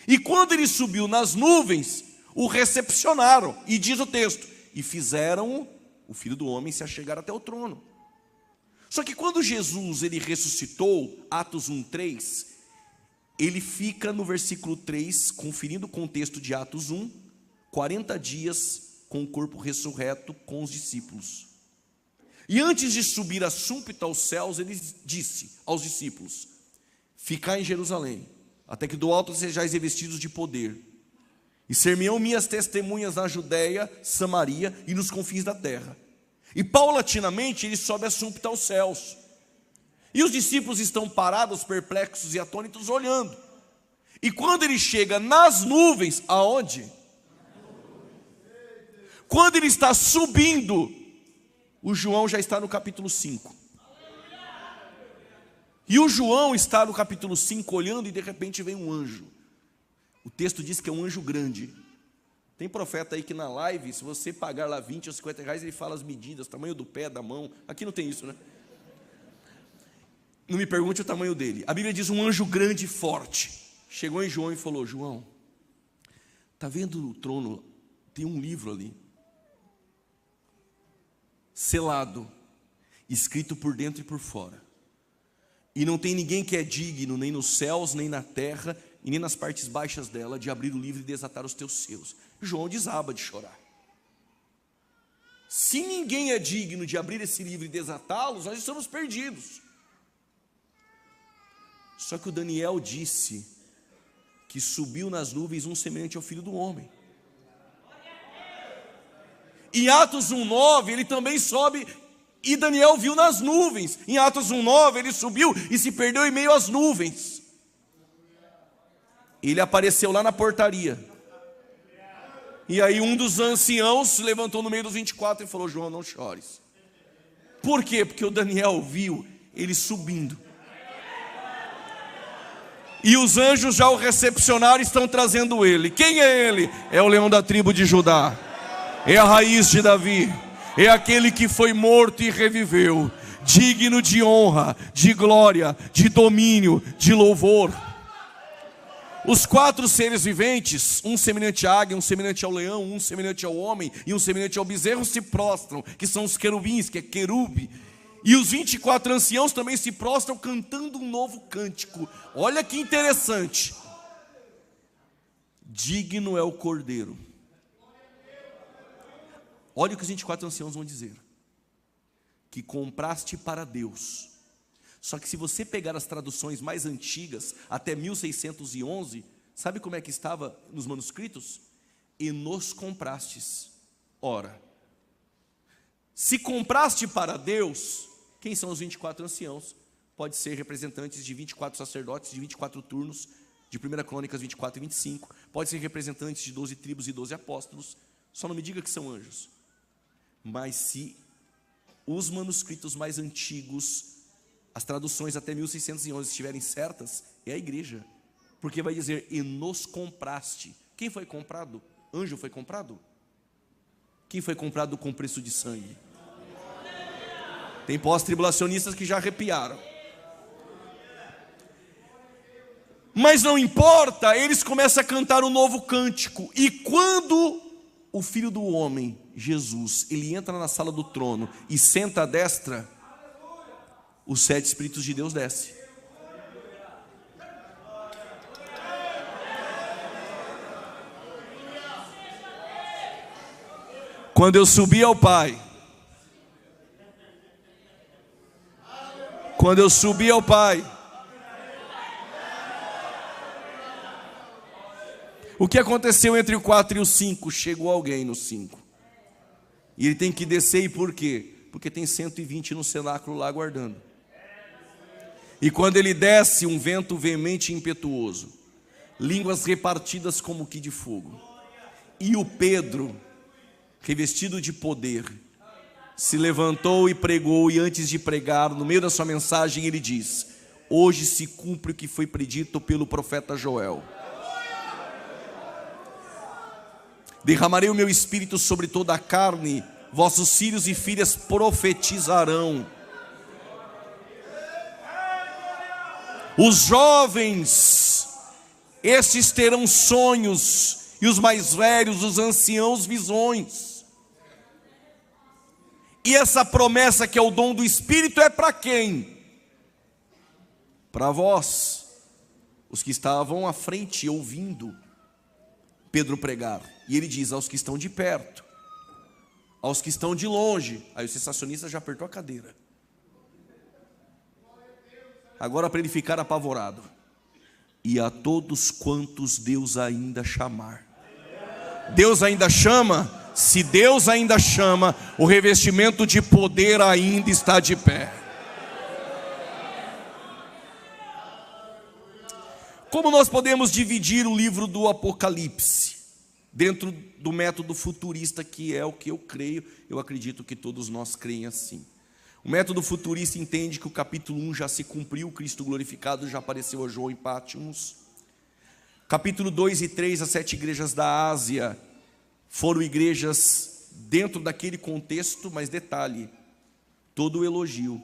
E quando ele subiu nas nuvens, o recepcionaram. E diz o texto, e fizeram o filho do homem se achegar até o trono. Só que quando Jesus ele ressuscitou, Atos 1:3, ele fica no versículo 3, conferindo o contexto de Atos 1, 40 dias com o corpo ressurreto com os discípulos. E antes de subir a súmpito aos céus, ele disse aos discípulos: ficai em Jerusalém, até que do alto sejais revestidos de poder. E ser-me-ão minhas testemunhas na Judéia, Samaria e nos confins da terra. E paulatinamente ele sobe assumpto aos céus. E os discípulos estão parados, perplexos e atônitos, olhando. E quando ele chega nas nuvens, aonde? Quando ele está subindo, o João já está no capítulo 5. E o João está no capítulo 5 olhando e de repente vem um anjo. O texto diz que é um anjo grande. Tem profeta aí que na live, se você pagar lá 20 ou 50 reais, ele fala as medidas, tamanho do pé, da mão. Aqui não tem isso, né? Não me pergunte o tamanho dele. A Bíblia diz um anjo grande e forte. Chegou em João e falou: João, está vendo o trono? Tem um livro ali, selado, escrito por dentro e por fora. E não tem ninguém que é digno, nem nos céus, nem na terra, e nem nas partes baixas dela, de abrir o livro e desatar os teus selos. João desaba de chorar. Se ninguém é digno de abrir esse livro e desatá-los, nós estamos perdidos. Só que o Daniel disse que subiu nas nuvens um semelhante ao Filho do Homem. Em Atos 1:9 ele também sobe, e Daniel viu nas nuvens. Em Atos 1:9 ele subiu e se perdeu em meio às nuvens. Ele apareceu lá na portaria. E aí um dos anciãos se levantou no meio dos 24 e falou: João, não chores. Por quê? Porque o Daniel viu ele subindo. E os anjos já o recepcionaram e estão trazendo ele. Quem é ele? É o leão da tribo de Judá. É a raiz de Davi. É aquele que foi morto e reviveu. Digno de honra, de glória, de domínio, de louvor. Os 4 seres viventes, um semelhante à águia, um semelhante ao leão, um semelhante ao homem e um semelhante ao bezerro, se prostram, que são os querubins, que é querube. E os 24 anciãos também se prostram cantando um novo cântico. Olha que interessante. Digno é o Cordeiro. Olha o que os 24 anciãos vão dizer. Que compraste para Deus. Só que se você pegar as traduções mais antigas, até 1611, sabe como é que estava nos manuscritos? E nos comprastes. Ora, se compraste para Deus, quem são os 24 anciãos? Pode ser representantes de 24 sacerdotes, de 24 turnos, de 1 Crônicas 24 e 25. Pode ser representantes de 12 tribos e 12 apóstolos. Só não me diga que são anjos. Mas se os manuscritos mais antigos, as traduções até 1611 estiverem certas, é a igreja. Porque vai dizer, e nos compraste. Quem foi comprado? Anjo foi comprado? Quem foi comprado com preço de sangue? Tem pós-tribulacionistas que já arrepiaram. Mas não importa, eles começam a cantar um novo cântico. E quando o Filho do Homem, Jesus, ele entra na sala do trono e senta à destra, os 7 Espíritos de Deus descem. Quando eu subi ao Pai, quando eu subi ao Pai, o que aconteceu entre o 4 e o 5? Chegou alguém no 5. E ele tem que descer, e por quê? Porque tem 120 no cenáculo lá aguardando. E quando ele desce, um vento veemente e impetuoso, línguas repartidas como que de fogo. E o Pedro, revestido de poder, se levantou e pregou, e antes de pregar, no meio da sua mensagem, ele diz: hoje se cumpre o que foi predito pelo profeta Joel. Derramarei o meu espírito sobre toda a carne, vossos filhos e filhas profetizarão. Os jovens, estes terão sonhos, e os mais velhos, os anciãos, visões. E essa promessa que é o dom do Espírito é para quem? Para vós, os que estavam à frente ouvindo Pedro pregar. E ele diz aos que estão de perto, aos que estão de longe. Aí o sensacionista já apertou a cadeira. Agora para ele ficar apavorado. e a todos quantos Deus ainda chamar. Deus ainda chama. Se Deus ainda chama, o revestimento de poder ainda está de pé. Como nós podemos dividir o livro do Apocalipse dentro do método futurista, que é o que eu creio? Eu acredito que todos nós creem assim. O método futurista entende que o capítulo 1 já se cumpriu, Cristo glorificado já apareceu a João em Pátimos. Capítulo 2 e 3, as 7 igrejas da Ásia foram igrejas dentro daquele contexto, mas detalhe, todo elogio,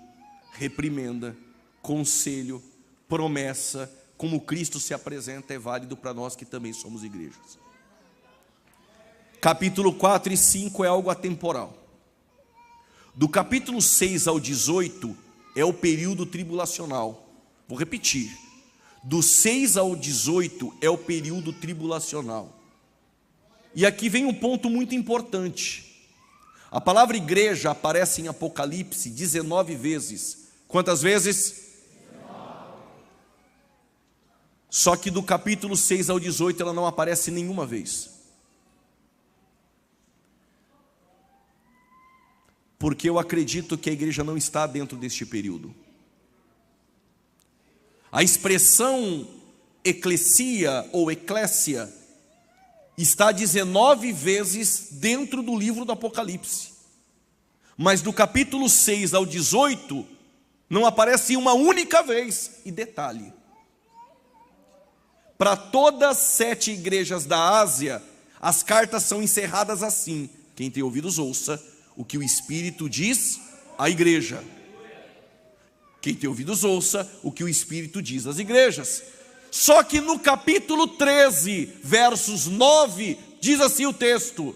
reprimenda, conselho, promessa, como Cristo se apresenta, é válido para nós que também somos igrejas. Capítulo 4 e 5 é algo atemporal. Do capítulo 6 ao 18 é o período tribulacional. Vou repetir. Do 6 ao 18 é o período tribulacional. E aqui vem um ponto muito importante. A palavra igreja aparece em Apocalipse 19 vezes. Quantas vezes? 19. Só que do capítulo 6 ao 18 ela não aparece nenhuma vez. Porque eu acredito que a igreja não está dentro deste período. A expressão eclesia ou eclésia está 19 vezes dentro do livro do Apocalipse. Mas do capítulo 6 ao 18, não aparece uma única vez. E detalhe, para todas as 7 igrejas da Ásia, as cartas são encerradas assim. Quem tem ouvidos ouça o que o Espírito diz à igreja. Quem tem ouvidos ouça o que o Espírito diz às igrejas. Só que no capítulo 13, versos 9, diz assim o texto: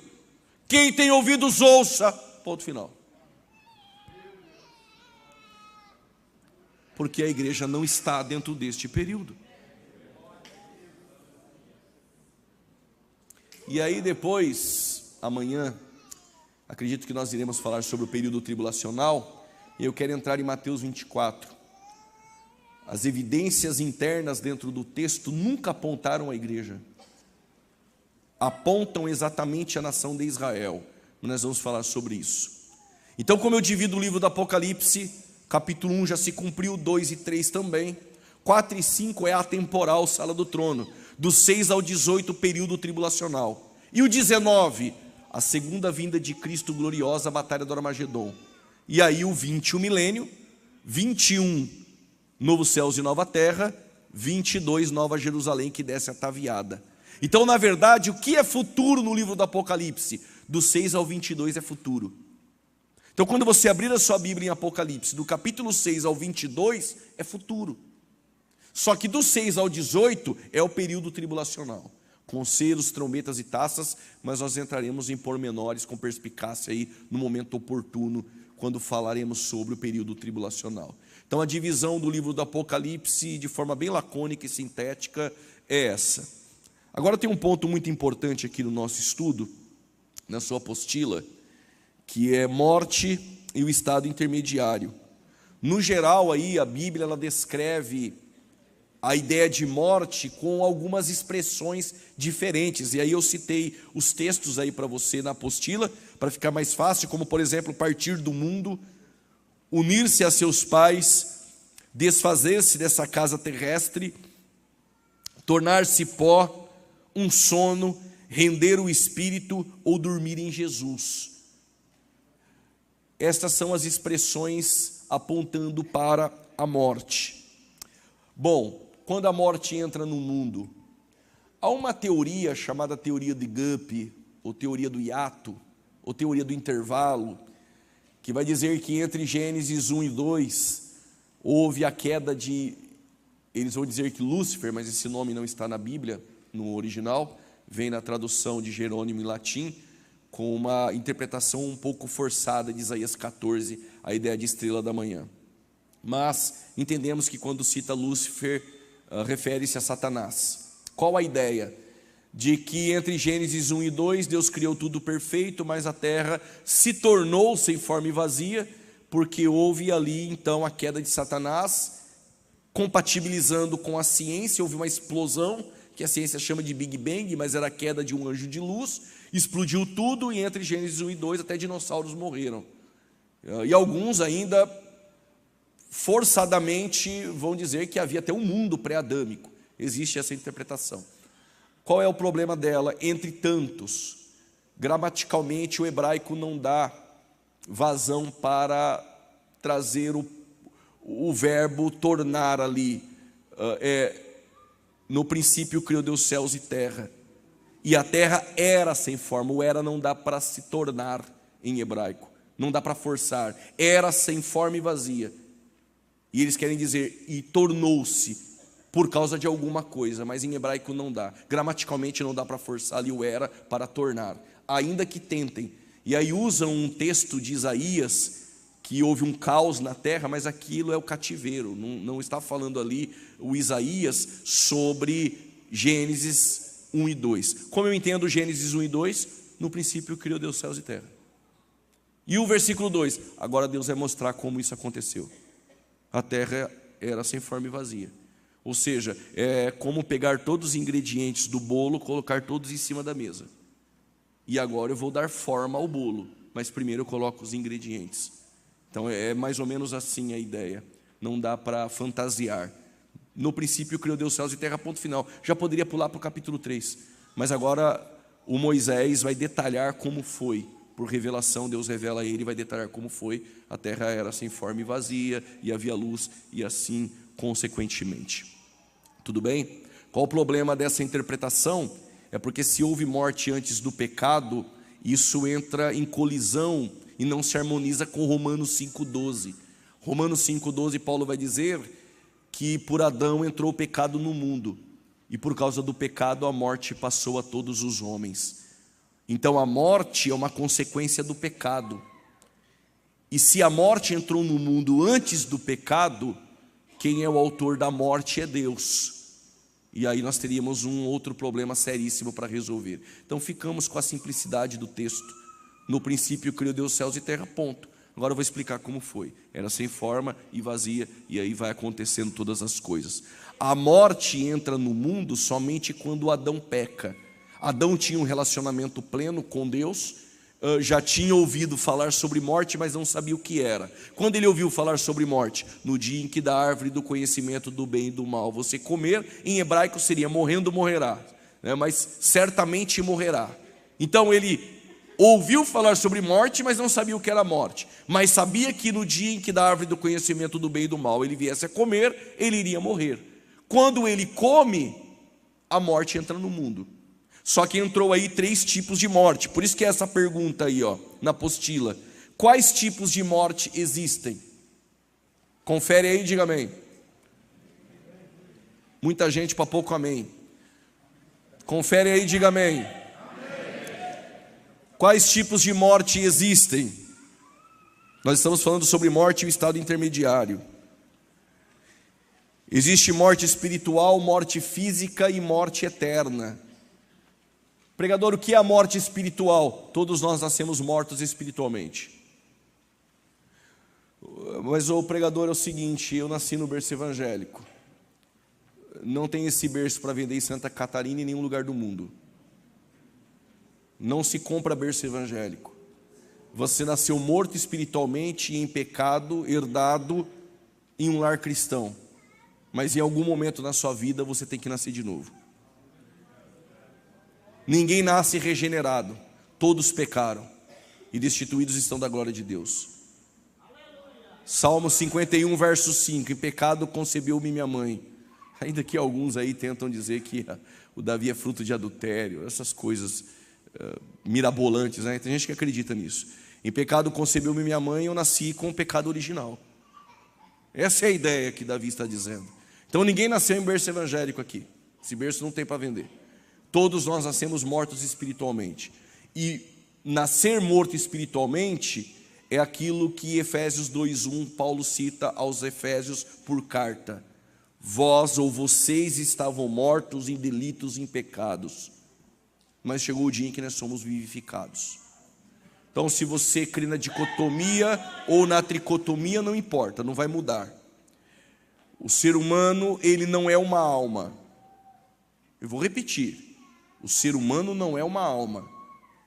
quem tem ouvidos ouça, ponto final. Porque a igreja não está dentro deste período. E aí depois, amanhã, acredito que nós iremos falar sobre o período tribulacional, e eu quero entrar em Mateus 24. As evidências internas dentro do texto nunca apontaram a igreja. Apontam exatamente a nação de Israel. Nós vamos falar sobre isso. Então, como eu divido o livro do Apocalipse, capítulo 1 já se cumpriu, 2 e 3 também. 4 e 5 é atemporal, sala do trono. Do 6 ao 18, período tribulacional. E o 19, a segunda vinda de Cristo gloriosa, a batalha do Armagedon. E aí o 20, o milênio. 21, novo céus e nova terra. 22, nova Jerusalém que desce ataviada. Então, na verdade, o que é futuro no livro do Apocalipse? Do 6 ao 22 é futuro. Então, quando você abrir a sua Bíblia em Apocalipse, do capítulo 6 ao 22, é futuro. Só que do 6 ao 18 é o período tribulacional, com selos, trombetas e taças, mas nós entraremos em pormenores com perspicácia aí no momento oportuno, quando falaremos sobre o período tribulacional. Então a divisão do livro do Apocalipse, de forma bem lacônica e sintética, é essa. Agora tem um ponto muito importante aqui no nosso estudo, na sua apostila, que é morte e o estado intermediário. No geral, aí, a Bíblia ela descreve a ideia de morte com algumas expressões diferentes. E aí eu citei os textos aí para você na apostila, para ficar mais fácil, como por exemplo, partir do mundo, unir-se a seus pais, desfazer-se dessa casa terrestre, tornar-se pó, um sono, render o espírito ou dormir em Jesus. Estas são as expressões apontando para a morte. Bom, quando a morte entra no mundo, há uma teoria chamada teoria de Gup, ou teoria do hiato, ou teoria do intervalo, que vai dizer que entre Gênesis 1 e 2, houve a queda de, eles vão dizer que Lúcifer, mas esse nome não está na Bíblia, no original, vem na tradução de Jerônimo em latim, com uma interpretação um pouco forçada de Isaías 14, a ideia de estrela da manhã. Mas entendemos que quando cita Lúcifer, refere-se a Satanás. Qual a ideia? De que entre Gênesis 1 e 2, Deus criou tudo perfeito, mas a terra se tornou sem forma e vazia, porque houve ali então a queda de Satanás, compatibilizando com a ciência, houve uma explosão, que a ciência chama de Big Bang, mas era a queda de um anjo de luz, explodiu tudo, e entre Gênesis 1 e 2 até dinossauros morreram. E alguns ainda forçadamente vão dizer que havia até um mundo pré-adâmico. Existe essa interpretação. Qual é o problema dela? Entre tantos, gramaticalmente o hebraico não dá vazão para trazer o verbo tornar ali. No princípio criou Deus céus e terra, e a terra era sem forma. O era não dá para se tornar em hebraico, não dá para forçar, era sem forma e vazia. E eles querem dizer, e tornou-se por causa de alguma coisa, mas em hebraico não dá, gramaticalmente não dá para forçar ali o era para tornar, ainda que tentem. E aí usam um texto de Isaías, que houve um caos na terra, mas aquilo é o cativeiro, não está falando ali o Isaías sobre Gênesis 1 e 2. Como eu entendo Gênesis 1 e 2? No princípio criou Deus céus e terra. E o versículo 2, agora Deus vai mostrar como isso aconteceu. A terra era sem forma e vazia. Ou seja, é como pegar todos os ingredientes do bolo, colocar todos em cima da mesa. E agora eu vou dar forma ao bolo, mas primeiro eu coloco os ingredientes. Então é mais ou menos assim a ideia. Não dá para fantasiar. No princípio criou Deus céus e terra, ponto final. Já poderia pular para o capítulo 3. Mas agora o Moisés vai detalhar como foi. Por revelação, Deus revela a ele e vai detalhar como foi. A terra era sem forma e vazia, e havia luz, e assim consequentemente. Tudo bem? Qual o problema dessa interpretação? É porque se houve morte antes do pecado, isso entra em colisão e não se harmoniza com Romanos 5,12. Romanos 5,12, Paulo vai dizer que por Adão entrou o pecado no mundo, e por causa do pecado a morte passou a todos os homens. Então a morte é uma consequência do pecado. E se a morte entrou no mundo antes do pecado, quem é o autor da morte é Deus. E aí nós teríamos um outro problema seríssimo para resolver. Então ficamos com a simplicidade do texto. No princípio criou Deus céus e terra, ponto. Agora eu vou explicar como foi. Era sem forma e vazia, e aí vai acontecendo todas as coisas. A morte entra no mundo somente quando Adão peca. Adão tinha um relacionamento pleno com Deus, já tinha ouvido falar sobre morte, mas não sabia o que era. Quando ele ouviu falar sobre morte? No dia em que da árvore do conhecimento do bem e do mal você comer, em hebraico seria morrendo morrerá, né? Mas certamente morrerá. Então ele ouviu falar sobre morte, mas não sabia o que era morte. Mas sabia que no dia em que da árvore do conhecimento do bem e do mal ele viesse a comer, ele iria morrer. Quando ele come, a morte entra no mundo. Só que entrou aí 3 tipos de morte. Por isso que é essa pergunta aí, na apostila. Quais tipos de morte existem? Confere aí e diga amém. Muita gente para pouco amém. Confere aí e diga amém. Quais tipos de morte existem? Nós estamos falando sobre morte e o estado intermediário. Existe morte espiritual, morte física e morte eterna. Pregador, o que é a morte espiritual? Todos nós nascemos mortos espiritualmente. Mas o pregador é o seguinte, eu nasci no berço evangélico. Não tem esse berço para vender em Santa Catarina e em nenhum lugar do mundo. Não se compra berço evangélico. Você nasceu morto espiritualmente e em pecado, herdado em um lar cristão. Mas em algum momento na sua vida você tem que nascer de novo. Ninguém nasce regenerado. Todos pecaram e destituídos estão da glória de Deus. Salmo 51, verso 5. Em pecado concebeu-me minha mãe. Ainda que alguns aí tentam dizer que o Davi é fruto de adultério, essas coisas mirabolantes, né? Tem gente que acredita nisso. Em pecado concebeu-me minha mãe e eu nasci com o pecado original. Essa é a ideia que Davi está dizendo. Então ninguém nasceu em berço evangélico aqui. Esse berço não tem para vender. Todos nós nascemos mortos espiritualmente. E nascer morto espiritualmente é aquilo que Efésios 2:1 Paulo cita aos Efésios por carta. Vós ou vocês estavam mortos em delitos e em pecados, mas chegou o dia em que nós somos vivificados. Então se você crê na dicotomia ou na tricotomia, não importa, não vai mudar. O ser humano, ele não é uma alma. Eu vou repetir. O ser humano não é uma alma.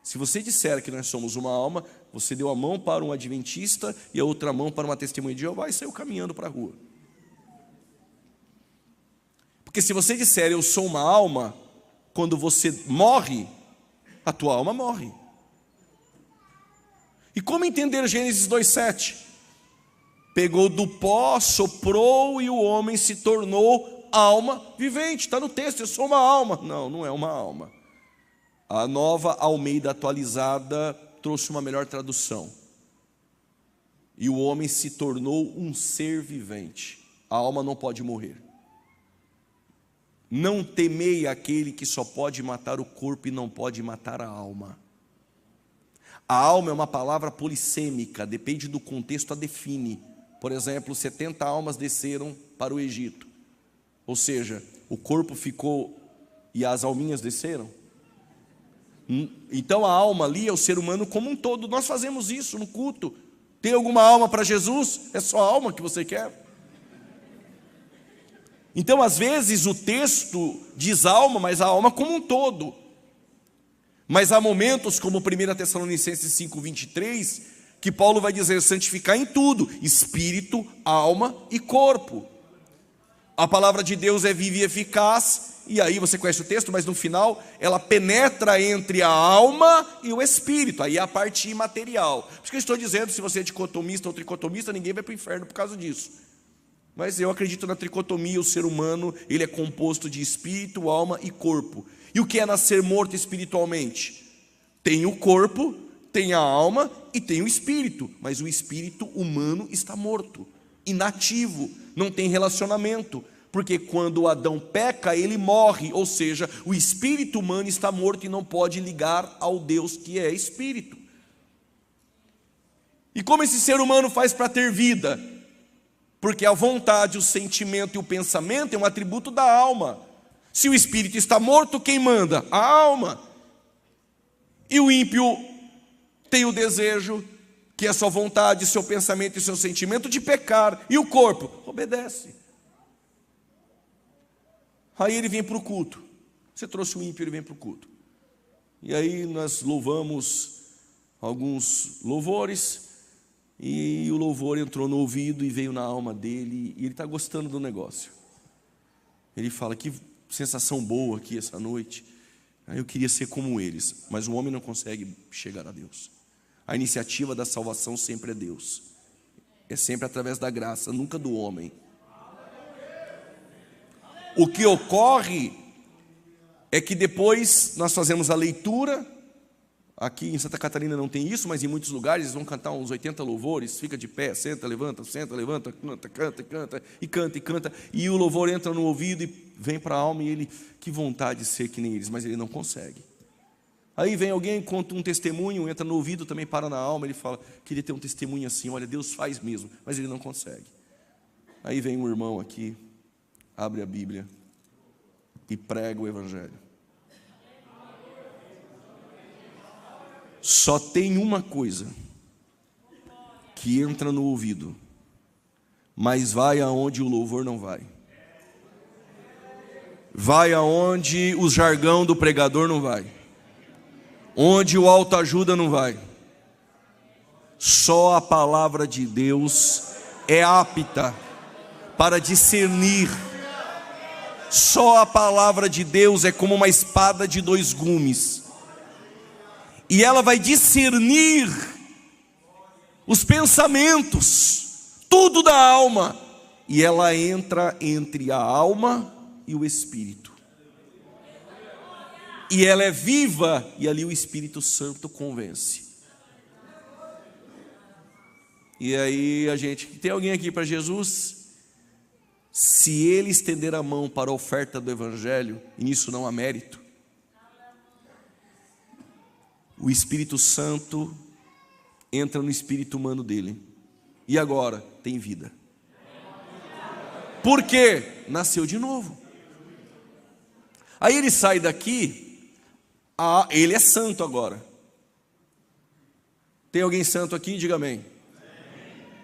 Se você disser que nós somos uma alma, você deu a mão para um adventista e a outra mão para uma testemunha de Jeová e saiu caminhando para a rua. Porque se você disser eu sou uma alma, quando você morre, a tua alma morre. E como entender Gênesis 2:7? Pegou do pó, soprou e o homem se tornou alma vivente. Está no texto, eu sou uma alma. Não, não é uma alma. A Nova Almeida atualizada trouxe uma melhor tradução. E o homem se tornou um ser vivente. A alma não pode morrer. Não temei aquele que só pode matar o corpo e não pode matar a alma. A alma é uma palavra polissêmica, depende do contexto, a define. Por exemplo, 70 almas desceram para o Egito. Ou seja, o corpo ficou e as alminhas desceram. Então a alma ali é o ser humano como um todo. Nós fazemos isso no culto. Tem alguma alma para Jesus? É só a alma que você quer? Então às vezes o texto diz alma, mas a alma como um todo. Mas há momentos como 1 Tessalonicenses 5:23, que Paulo vai dizer santificar em tudo, espírito, alma e corpo. A palavra de Deus é viva e eficaz, e aí você conhece o texto, mas no final ela penetra entre a alma e o espírito, aí é a parte imaterial. Por isso que eu estou dizendo, se você é dicotomista ou tricotomista, ninguém vai para o inferno por causa disso. Mas eu acredito na tricotomia, o ser humano, ele é composto de espírito, alma e corpo. E o que é nascer morto espiritualmente? Tem o corpo, tem a alma e tem o espírito, mas o espírito humano está morto, inativo, não tem relacionamento, porque quando Adão peca, ele morre, ou seja, o espírito humano está morto e não pode ligar ao Deus que é espírito. E como esse ser humano faz para ter vida? Porque a vontade, o sentimento e o pensamento é um atributo da alma. Se o espírito está morto, quem manda? A alma. E o ímpio tem o desejo, que é a sua vontade, seu pensamento e seu sentimento, de pecar. E o corpo? Obedece. Aí ele vem para o culto. Você trouxe o ímpio, ele vem para o culto. E aí nós louvamos alguns louvores, e o louvor entrou no ouvido e veio na alma dele, e ele está gostando do negócio. Ele fala, que sensação boa aqui essa noite. Eu queria ser como eles, mas o homem não consegue chegar a Deus. A iniciativa da salvação sempre é Deus. É sempre através da graça, nunca do homem. O que ocorre é que depois nós fazemos a leitura. Aqui em Santa Catarina não tem isso, mas em muitos lugares eles vão cantar uns 80 louvores, fica de pé, senta, levanta, canta, canta, e canta, e o louvor entra no ouvido e vem para a alma, e ele, que vontade de ser que nem eles, mas ele não consegue. Aí vem alguém, conta um testemunho, entra no ouvido, também para na alma, ele fala, queria ter um testemunho assim, olha, Deus faz mesmo, mas ele não consegue. Aí vem um irmão aqui, abre a Bíblia e prega o Evangelho. Só tem uma coisa que entra no ouvido, mas vai aonde o louvor não vai. Vai aonde o jargão do pregador não vai. Onde o autoajuda não vai. Só a palavra de Deus é apta para discernir. Só a palavra de Deus é como uma espada de dois gumes. E ela vai discernir os pensamentos, tudo da alma. E ela entra entre a alma e o Espírito. E ela é viva, e ali o Espírito Santo convence. E aí a gente, tem alguém aqui para Jesus? Se ele estender a mão para a oferta do Evangelho, e nisso não há mérito, o Espírito Santo entra no espírito humano dele. E agora tem vida. Por quê? Nasceu de novo. Aí ele sai daqui, ele é santo agora. Tem alguém santo aqui? Diga amém.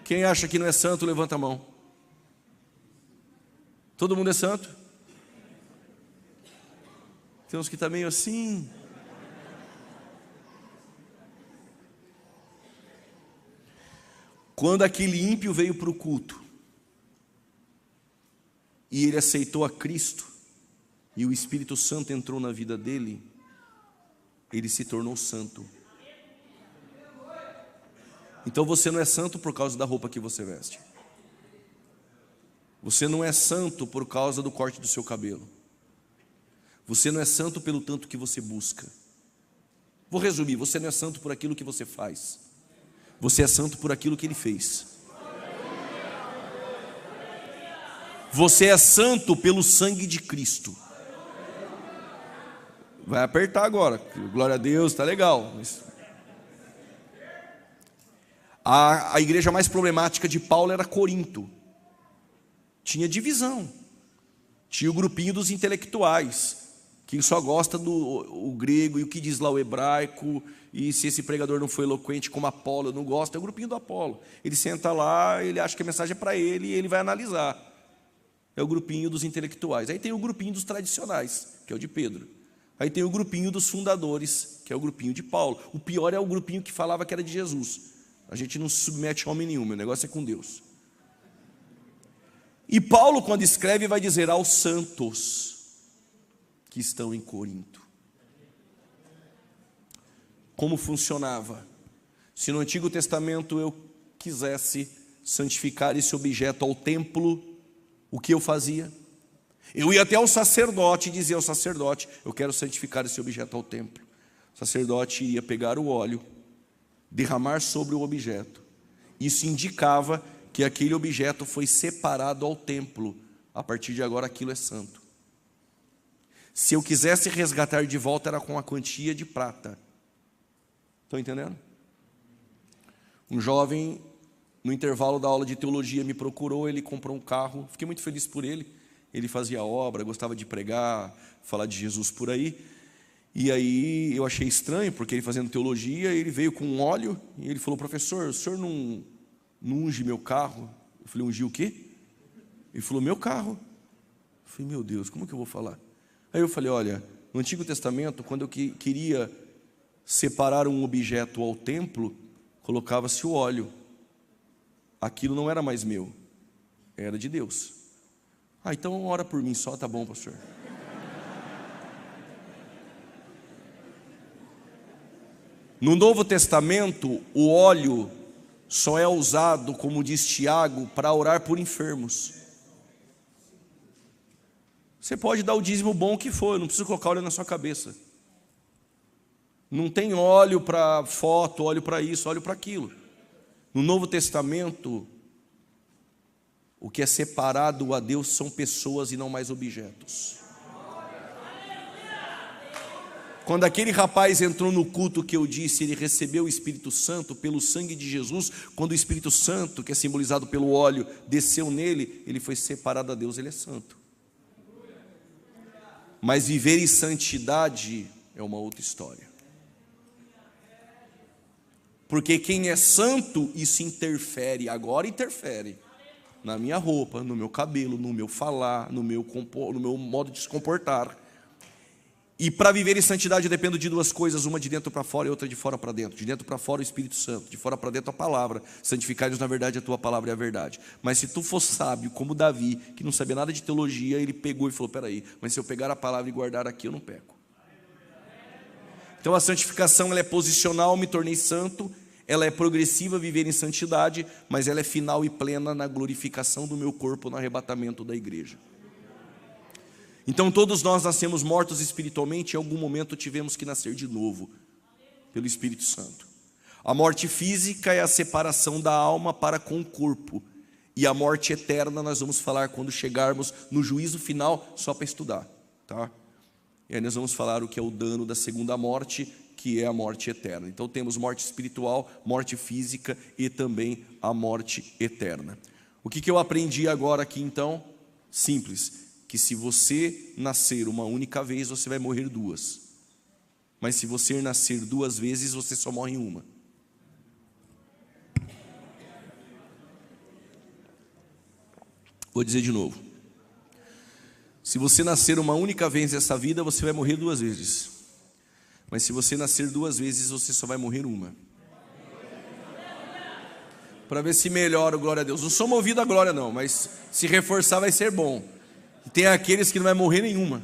Quem acha que não é santo, levanta a mão. Todo mundo é santo? Tem uns que estão meio assim. Quando aquele ímpio veio para o culto e ele aceitou a Cristo e o Espírito Santo entrou na vida dele, ele se tornou santo. Então você não é santo por causa da roupa que você veste. Você não é santo por causa do corte do seu cabelo. Você não é santo pelo tanto que você busca. Vou resumir, você não é santo por aquilo que você faz. Você é santo por aquilo que Ele fez. Você é santo pelo sangue de Cristo. Vai apertar agora, glória a Deus, está legal. A igreja mais problemática de Paulo era Corinto. Tinha divisão. Tinha o grupinho dos intelectuais, que só gosta do grego e o que diz lá o hebraico, e se esse pregador não foi eloquente como Apolo, eu não gosto, é o grupinho do Apolo. Ele senta lá, ele acha que a mensagem é para ele e ele vai analisar. É o grupinho dos intelectuais. Aí tem o grupinho dos tradicionais, que é o de Pedro. Aí tem o grupinho dos fundadores, que é o grupinho de Paulo. O pior é o grupinho que falava que era de Jesus. A gente não se submete a homem nenhum, o negócio é com Deus. E Paulo, quando escreve, vai dizer aos santos que estão em Corinto. Como funcionava? Se no Antigo Testamento eu quisesse santificar esse objeto ao templo, o que eu fazia? Eu ia até ao sacerdote e dizia ao sacerdote: eu quero santificar esse objeto ao templo. O sacerdote iria pegar o óleo, derramar sobre o objeto. Isso indicava que aquele objeto foi separado ao templo. A partir de agora aquilo é santo. Se eu quisesse resgatar de volta, era com a quantia de prata. Estão entendendo? Um jovem, no intervalo da aula de teologia, me procurou, ele comprou um carro, fiquei muito feliz por ele. Ele fazia obra, gostava de pregar, falar de Jesus por aí. E aí eu achei estranho, porque ele fazendo teologia, ele veio com um óleo, e ele falou: professor, o senhor não unge meu carro? Eu falei: ungir o quê? Ele falou: meu carro. Eu falei: meu Deus, como que eu vou falar? Aí eu falei: olha, no Antigo Testamento, quando eu queria separar um objeto ao templo, colocava-se o óleo. Aquilo não era mais meu, era de Deus. Ah, então ora por mim só, tá bom, pastor. No Novo Testamento, o óleo só é usado, como diz Tiago, para orar por enfermos. Você pode dar o dízimo bom que for, não precisa colocar óleo na sua cabeça. Não tem óleo para foto, óleo para isso, óleo para aquilo. No Novo Testamento, o que é separado a Deus são pessoas e não mais objetos. Quando aquele rapaz entrou no culto que eu disse, ele recebeu o Espírito Santo pelo sangue de Jesus. Quando o Espírito Santo, que é simbolizado pelo óleo, desceu nele, ele foi separado a Deus, ele é santo. Mas viver em santidade é uma outra história. Porque quem é santo, isso interfere, agora interfere na minha roupa, no meu cabelo, no meu falar, no meu modo de se comportar. E para viver em santidade eu dependo de duas coisas, uma de dentro para fora e outra de fora para dentro. De dentro para fora o Espírito Santo, de fora para dentro a palavra. Santificai-nos na verdade, a tua palavra é a verdade. Mas se tu for sábio, como Davi, que não sabia nada de teologia, ele pegou e falou: peraí, mas se eu pegar a palavra e guardar aqui, eu não peco. Então a santificação ela é posicional, me tornei santo. Ela é progressiva, viver em santidade, mas ela é final e plena na glorificação do meu corpo, no arrebatamento da igreja. Então todos nós nascemos mortos espiritualmente, em algum momento tivemos que nascer de novo, pelo Espírito Santo. A morte física é a separação da alma para com o corpo, e a morte eterna nós vamos falar quando chegarmos no juízo final, só para estudar, tá? E aí nós vamos falar o que é o dano da segunda morte, que é a morte eterna. Então temos morte espiritual, morte física e também a morte eterna. O que eu aprendi agora aqui então? Simples. Que se você nascer uma única vez, você vai morrer duas. Mas se você nascer duas vezes, você só morre em uma. Vou dizer de novo. Se você nascer uma única vez nessa vida, você vai morrer 2 vezes. Mas se você nascer 2 vezes, você só vai morrer uma. Para ver se melhora, glória a Deus. Não sou movido a glória não, mas se reforçar vai ser bom. E tem aqueles que não vai morrer nenhuma.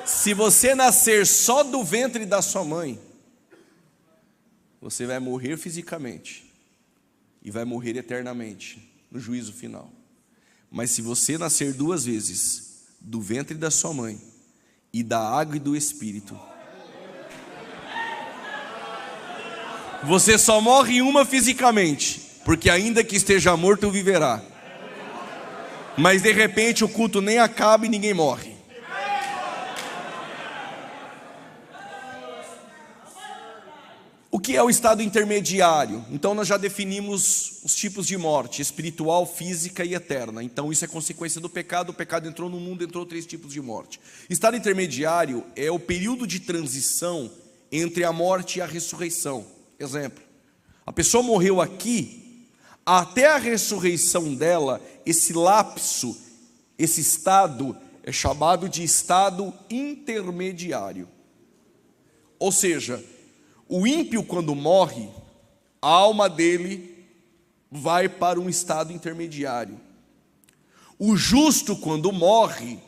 Se você nascer só do ventre da sua mãe, você vai morrer fisicamente e vai morrer eternamente no juízo final. Mas se você nascer 2 vezes do ventre da sua mãe e da água e do Espírito, você só morre uma fisicamente, porque ainda que esteja morto, viverá. Mas de repente o culto nem acaba e ninguém morre. O que é o estado intermediário? Então nós já definimos os tipos de morte: espiritual, física e eterna. Então isso é consequência do pecado. O pecado entrou no mundo, entrou 3 tipos de morte. Estado intermediário é o período de transição entre a morte e a ressurreição. Exemplo, a pessoa morreu aqui, até a ressurreição dela, esse lapso, esse estado é chamado de estado intermediário. Ou seja, o ímpio, quando morre, a alma dele vai para um estado intermediário. O justo, quando morre,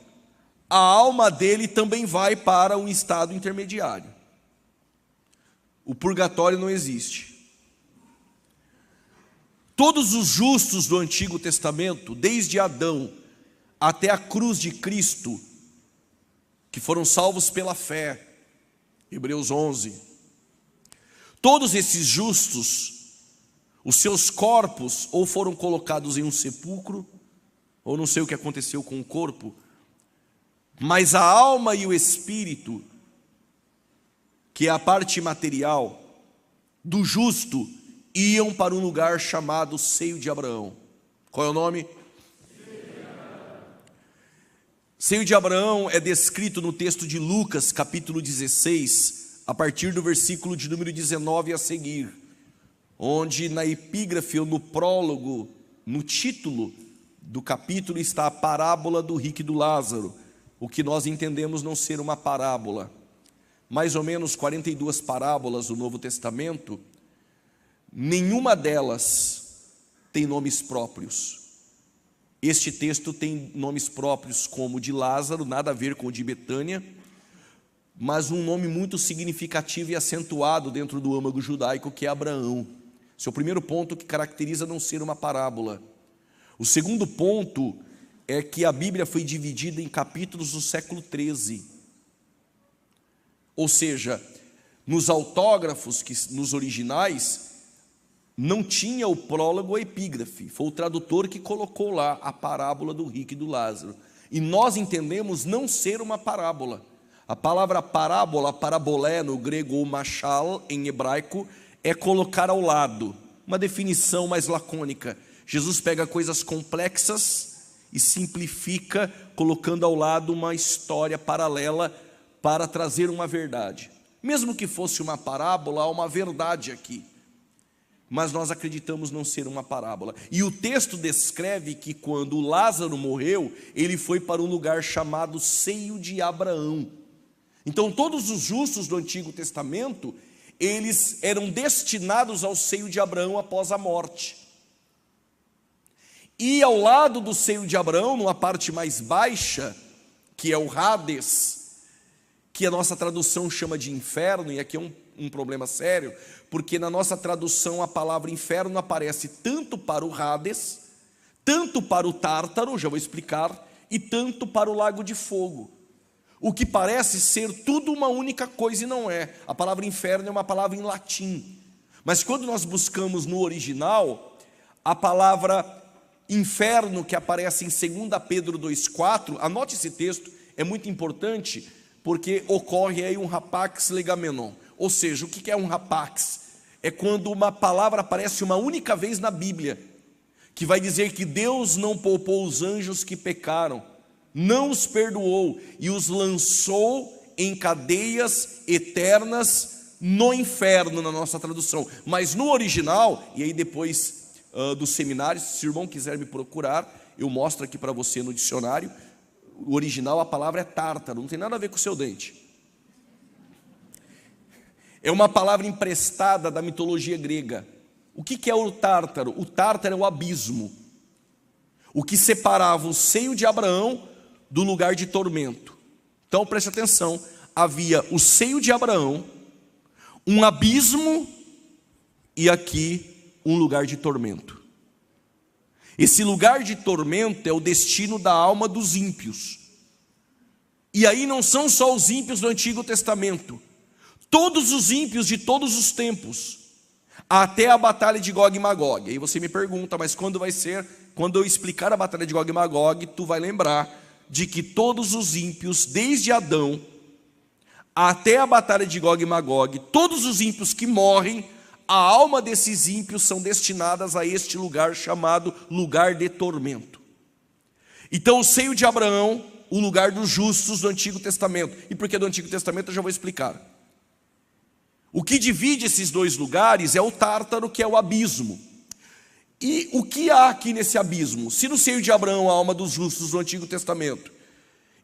a alma dele também vai para um estado intermediário. O purgatório não existe. Todos os justos do Antigo Testamento, desde Adão até a cruz de Cristo, que foram salvos pela fé, Hebreus 11, todos esses justos, os seus corpos ou foram colocados em um sepulcro, ou não sei o que aconteceu com o corpo, mas a alma e o espírito, que é a parte material do justo, iam para um lugar chamado Seio de Abraão. Qual é o nome? Seio de Abraão é descrito no texto de Lucas, capítulo 16, a partir do versículo de número 19 a seguir, onde na epígrafe ou no prólogo, no título do capítulo, está a parábola do rico e do Lázaro, o que nós entendemos não ser uma parábola. Mais ou menos 42 parábolas do Novo Testamento, nenhuma delas tem nomes próprios. Este texto tem nomes próprios como o de Lázaro, nada a ver com o de Betânia, mas um nome muito significativo e acentuado dentro do âmago judaico, que é Abraão. Esse é o primeiro ponto que caracteriza não ser uma parábola. O segundo ponto é que a Bíblia foi dividida em capítulos do século 13. Ou seja, nos autógrafos, nos originais, não tinha o prólogo ou a epígrafe. Foi o tradutor que colocou lá a parábola do rico e do Lázaro. E nós entendemos não ser uma parábola. A palavra parábola, parabolé no grego ou machal em hebraico, é colocar ao lado. Uma definição mais lacônica. Jesus pega coisas complexas e simplifica, colocando ao lado uma história paralela para trazer uma verdade. Mesmo que fosse uma parábola, há uma verdade aqui. Mas nós acreditamos não ser uma parábola. E o texto descreve que quando Lázaro morreu, ele foi para um lugar chamado Seio de Abraão. Então todos os justos do Antigo Testamento, eles eram destinados ao seio de Abraão após a morte. E ao lado do seio de Abraão, numa parte mais baixa, que é o Hades, que a nossa tradução chama de inferno, e aqui é um problema sério, porque na nossa tradução a palavra inferno aparece tanto para o Hades, tanto para o Tártaro, já vou explicar, e tanto para o lago de fogo. O que parece ser tudo uma única coisa e não é. A palavra inferno é uma palavra em latim. Mas quando nós buscamos no original, a palavra inferno que aparece em 2 Pedro 2,4, anote esse texto, é muito importante, porque ocorre aí um rapax legamenon. Ou seja, o que é um rapax? É quando uma palavra aparece uma única vez na Bíblia, que vai dizer que Deus não poupou os anjos que pecaram, não os perdoou e os lançou em cadeias eternas no inferno, na nossa tradução. Mas no original, e aí depois do seminário. Se o irmão quiser me procurar, eu mostro aqui para você no dicionário. O original, a palavra é tártaro, não tem nada a ver com o seu dente. É uma palavra emprestada da mitologia grega. O que é o tártaro? O tártaro é o abismo, o que separava o seio de Abraão do lugar de tormento. Então preste atenção, havia o seio de Abraão, um abismo e aqui um lugar de tormento. Esse lugar de tormento é o destino da alma dos ímpios. E aí não são só os ímpios do Antigo Testamento, todos os ímpios de todos os tempos, até a batalha de Gog e Magog. Aí você me pergunta, mas quando vai ser? Quando eu explicar a batalha de Gog e Magog, tu vai lembrar de que todos os ímpios, desde Adão até a batalha de Gog e Magog, todos os ímpios que morrem, a alma desses ímpios são destinadas a este lugar chamado lugar de tormento. Então o seio de Abraão, o lugar dos justos do Antigo Testamento. E por que do Antigo Testamento eu já vou explicar. O que divide esses dois lugares é o tártaro, que é o abismo. E o que há aqui nesse abismo? Se no seio de Abraão a alma dos justos do Antigo Testamento,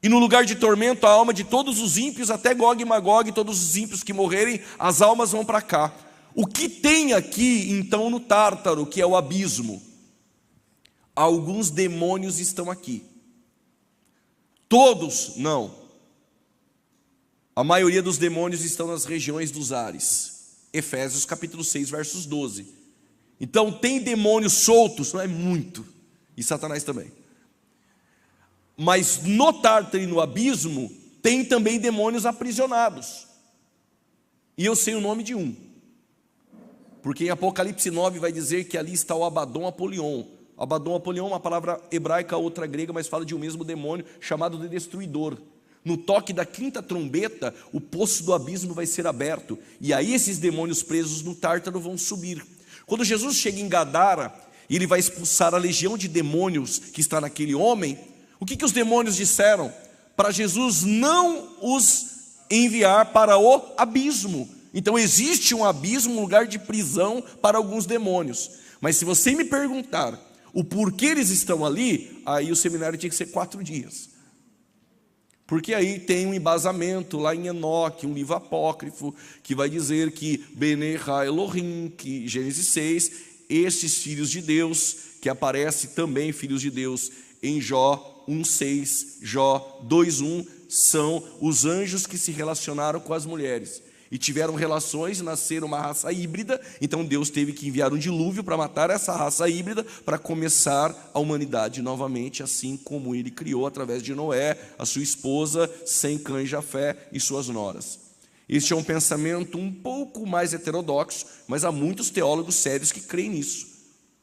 e no lugar de tormento a alma de todos os ímpios, até Gog e Magog, todos os ímpios que morrerem, as almas vão para cá. O que tem aqui então no tártaro, que é o abismo? Alguns demônios estão aqui. Todos não. A maioria dos demônios estão nas regiões dos ares. Efésios capítulo 6, versos 12. Então tem demônios soltos, não é muito, e Satanás também. Mas no tártaro e no abismo tem também demônios aprisionados. E eu sei o nome de um. Porque em Apocalipse 9 vai dizer que ali está o Abaddon Apolion. Abaddon Apolion é uma palavra hebraica, outra grega, mas fala de um mesmo demônio chamado de destruidor. No toque da quinta trombeta, o poço do abismo vai ser aberto. E aí esses demônios presos no tártaro vão subir. Quando Jesus chega em Gadara, e ele vai expulsar a legião de demônios que está naquele homem, o que os demônios disseram? Para Jesus não os enviar para o abismo. Então existe um abismo, um lugar de prisão para alguns demônios. Mas se você me perguntar o porquê eles estão ali, aí o seminário tinha que ser 4 dias. Porque aí tem um embasamento lá em Enoque, um livro apócrifo, que vai dizer que Bene Ha Elohim, que Gênesis 6, estes filhos de Deus, que aparece também filhos de Deus em Jó 1,6, Jó 2,1, são os anjos que se relacionaram com as mulheres. E tiveram relações, nasceram uma raça híbrida, então Deus teve que enviar um dilúvio para matar essa raça híbrida, para começar a humanidade novamente, assim como ele criou através de Noé, a sua esposa, Sem, Cã e Jafé e suas noras. Este é um pensamento um pouco mais heterodoxo, mas há muitos teólogos sérios que creem nisso.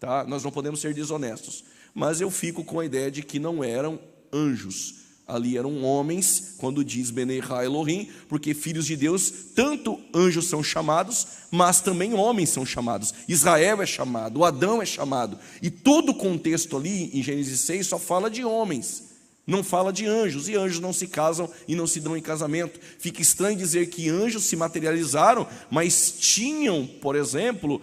Tá? Nós não podemos ser desonestos, mas eu fico com a ideia de que não eram anjos. Ali eram homens, quando diz Bene Ha Elohim, porque filhos de Deus, tanto anjos são chamados, mas também homens são chamados. Israel é chamado, Adão é chamado. E todo o contexto ali, em Gênesis 6, só fala de homens, não fala de anjos. E anjos não se casam e não se dão em casamento. Fica estranho dizer que anjos se materializaram, mas tinham, por exemplo,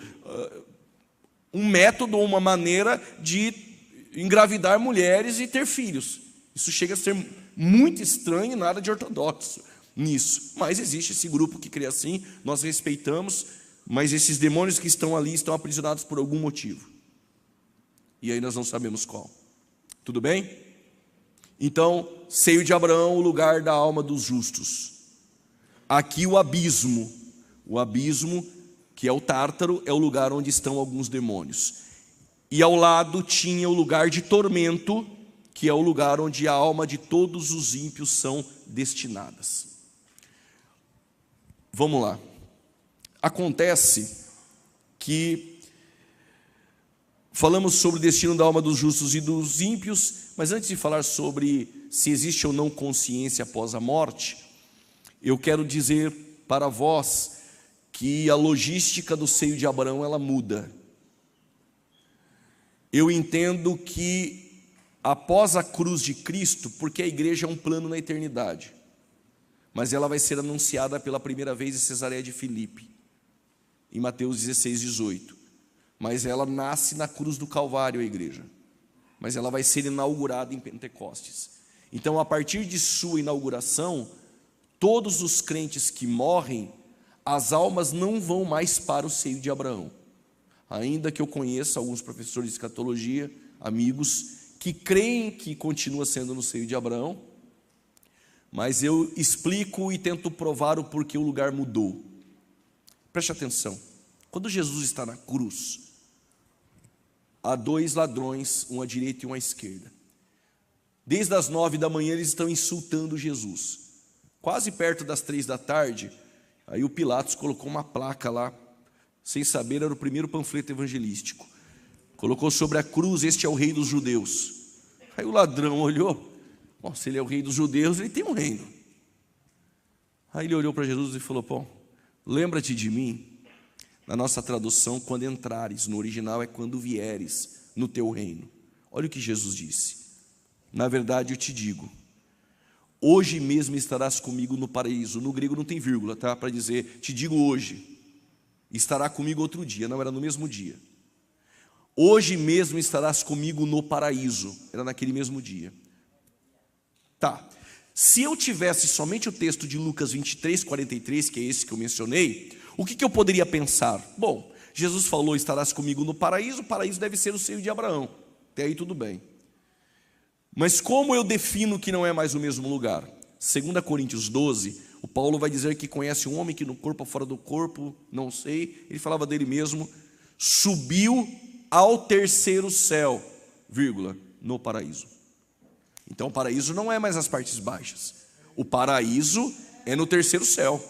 um método ou uma maneira de engravidar mulheres e ter filhos. Isso chega a ser muito estranho e nada de ortodoxo nisso. Mas existe esse grupo que crê assim, nós respeitamos, mas esses demônios que estão ali estão aprisionados por algum motivo. E aí nós não sabemos qual. Tudo bem? Então, seio de Abraão, o lugar da alma dos justos. Aqui o abismo que é o tártaro, é o lugar onde estão alguns demônios. E ao lado tinha o lugar de tormento, que é o lugar onde a alma de todos os ímpios são destinadas. Vamos lá. Acontece que falamos sobre o destino da alma dos justos e dos ímpios, mas antes de falar sobre se existe ou não consciência após a morte, eu quero dizer para vós que a logística do seio de Abraão, ela muda. Eu entendo que após a cruz de Cristo, porque a igreja é um plano na eternidade, mas ela vai ser anunciada pela primeira vez em Cesareia de Filipe, em Mateus 16, 18. mas ela nasce na cruz do Calvário, a igreja. Mas ela vai ser inaugurada em Pentecostes. Então, a partir de sua inauguração, todos os crentes que morrem, as almas não vão mais para o seio de Abraão. Ainda que eu conheça alguns professores de escatologia, amigos, que creem que continua sendo no seio de Abraão, mas eu explico e tento provar o porquê o lugar mudou. Preste atenção. Quando Jesus está na cruz, há dois ladrões, um à direita e um à esquerda. Desde as 9 da manhã eles estão insultando Jesus. Quase perto das 3 da tarde, aí o Pilatos colocou uma placa lá, sem saber, era o primeiro panfleto evangelístico. Colocou sobre a cruz: este é o rei dos judeus. Aí o ladrão olhou: bom, se ele é o rei dos judeus, ele tem um reino. Aí ele olhou para Jesus e falou: bom, lembra-te de mim, na nossa tradução, quando entrares. No original é quando vieres no teu reino. Olha o que Jesus disse: na verdade eu te digo, hoje mesmo estarás comigo no paraíso. No grego não tem vírgula, tá? Para dizer, te digo hoje, estará comigo outro dia, não era no mesmo dia. Hoje mesmo estarás comigo no paraíso, era naquele mesmo dia. Tá, se eu tivesse somente o texto de Lucas 23, 43, que é esse que eu mencionei, o que eu poderia pensar? Bom, Jesus falou: estarás comigo no paraíso, o paraíso deve ser o seio de Abraão. Até aí tudo bem. Mas como eu defino que não é mais o mesmo lugar? 2 Coríntios 12, o Paulo vai dizer que conhece um homem que no corpo ou fora do corpo, não sei, ele falava dele mesmo, subiu ao terceiro céu, vírgula, no paraíso. Então o paraíso não é mais as partes baixas, o paraíso é no terceiro céu.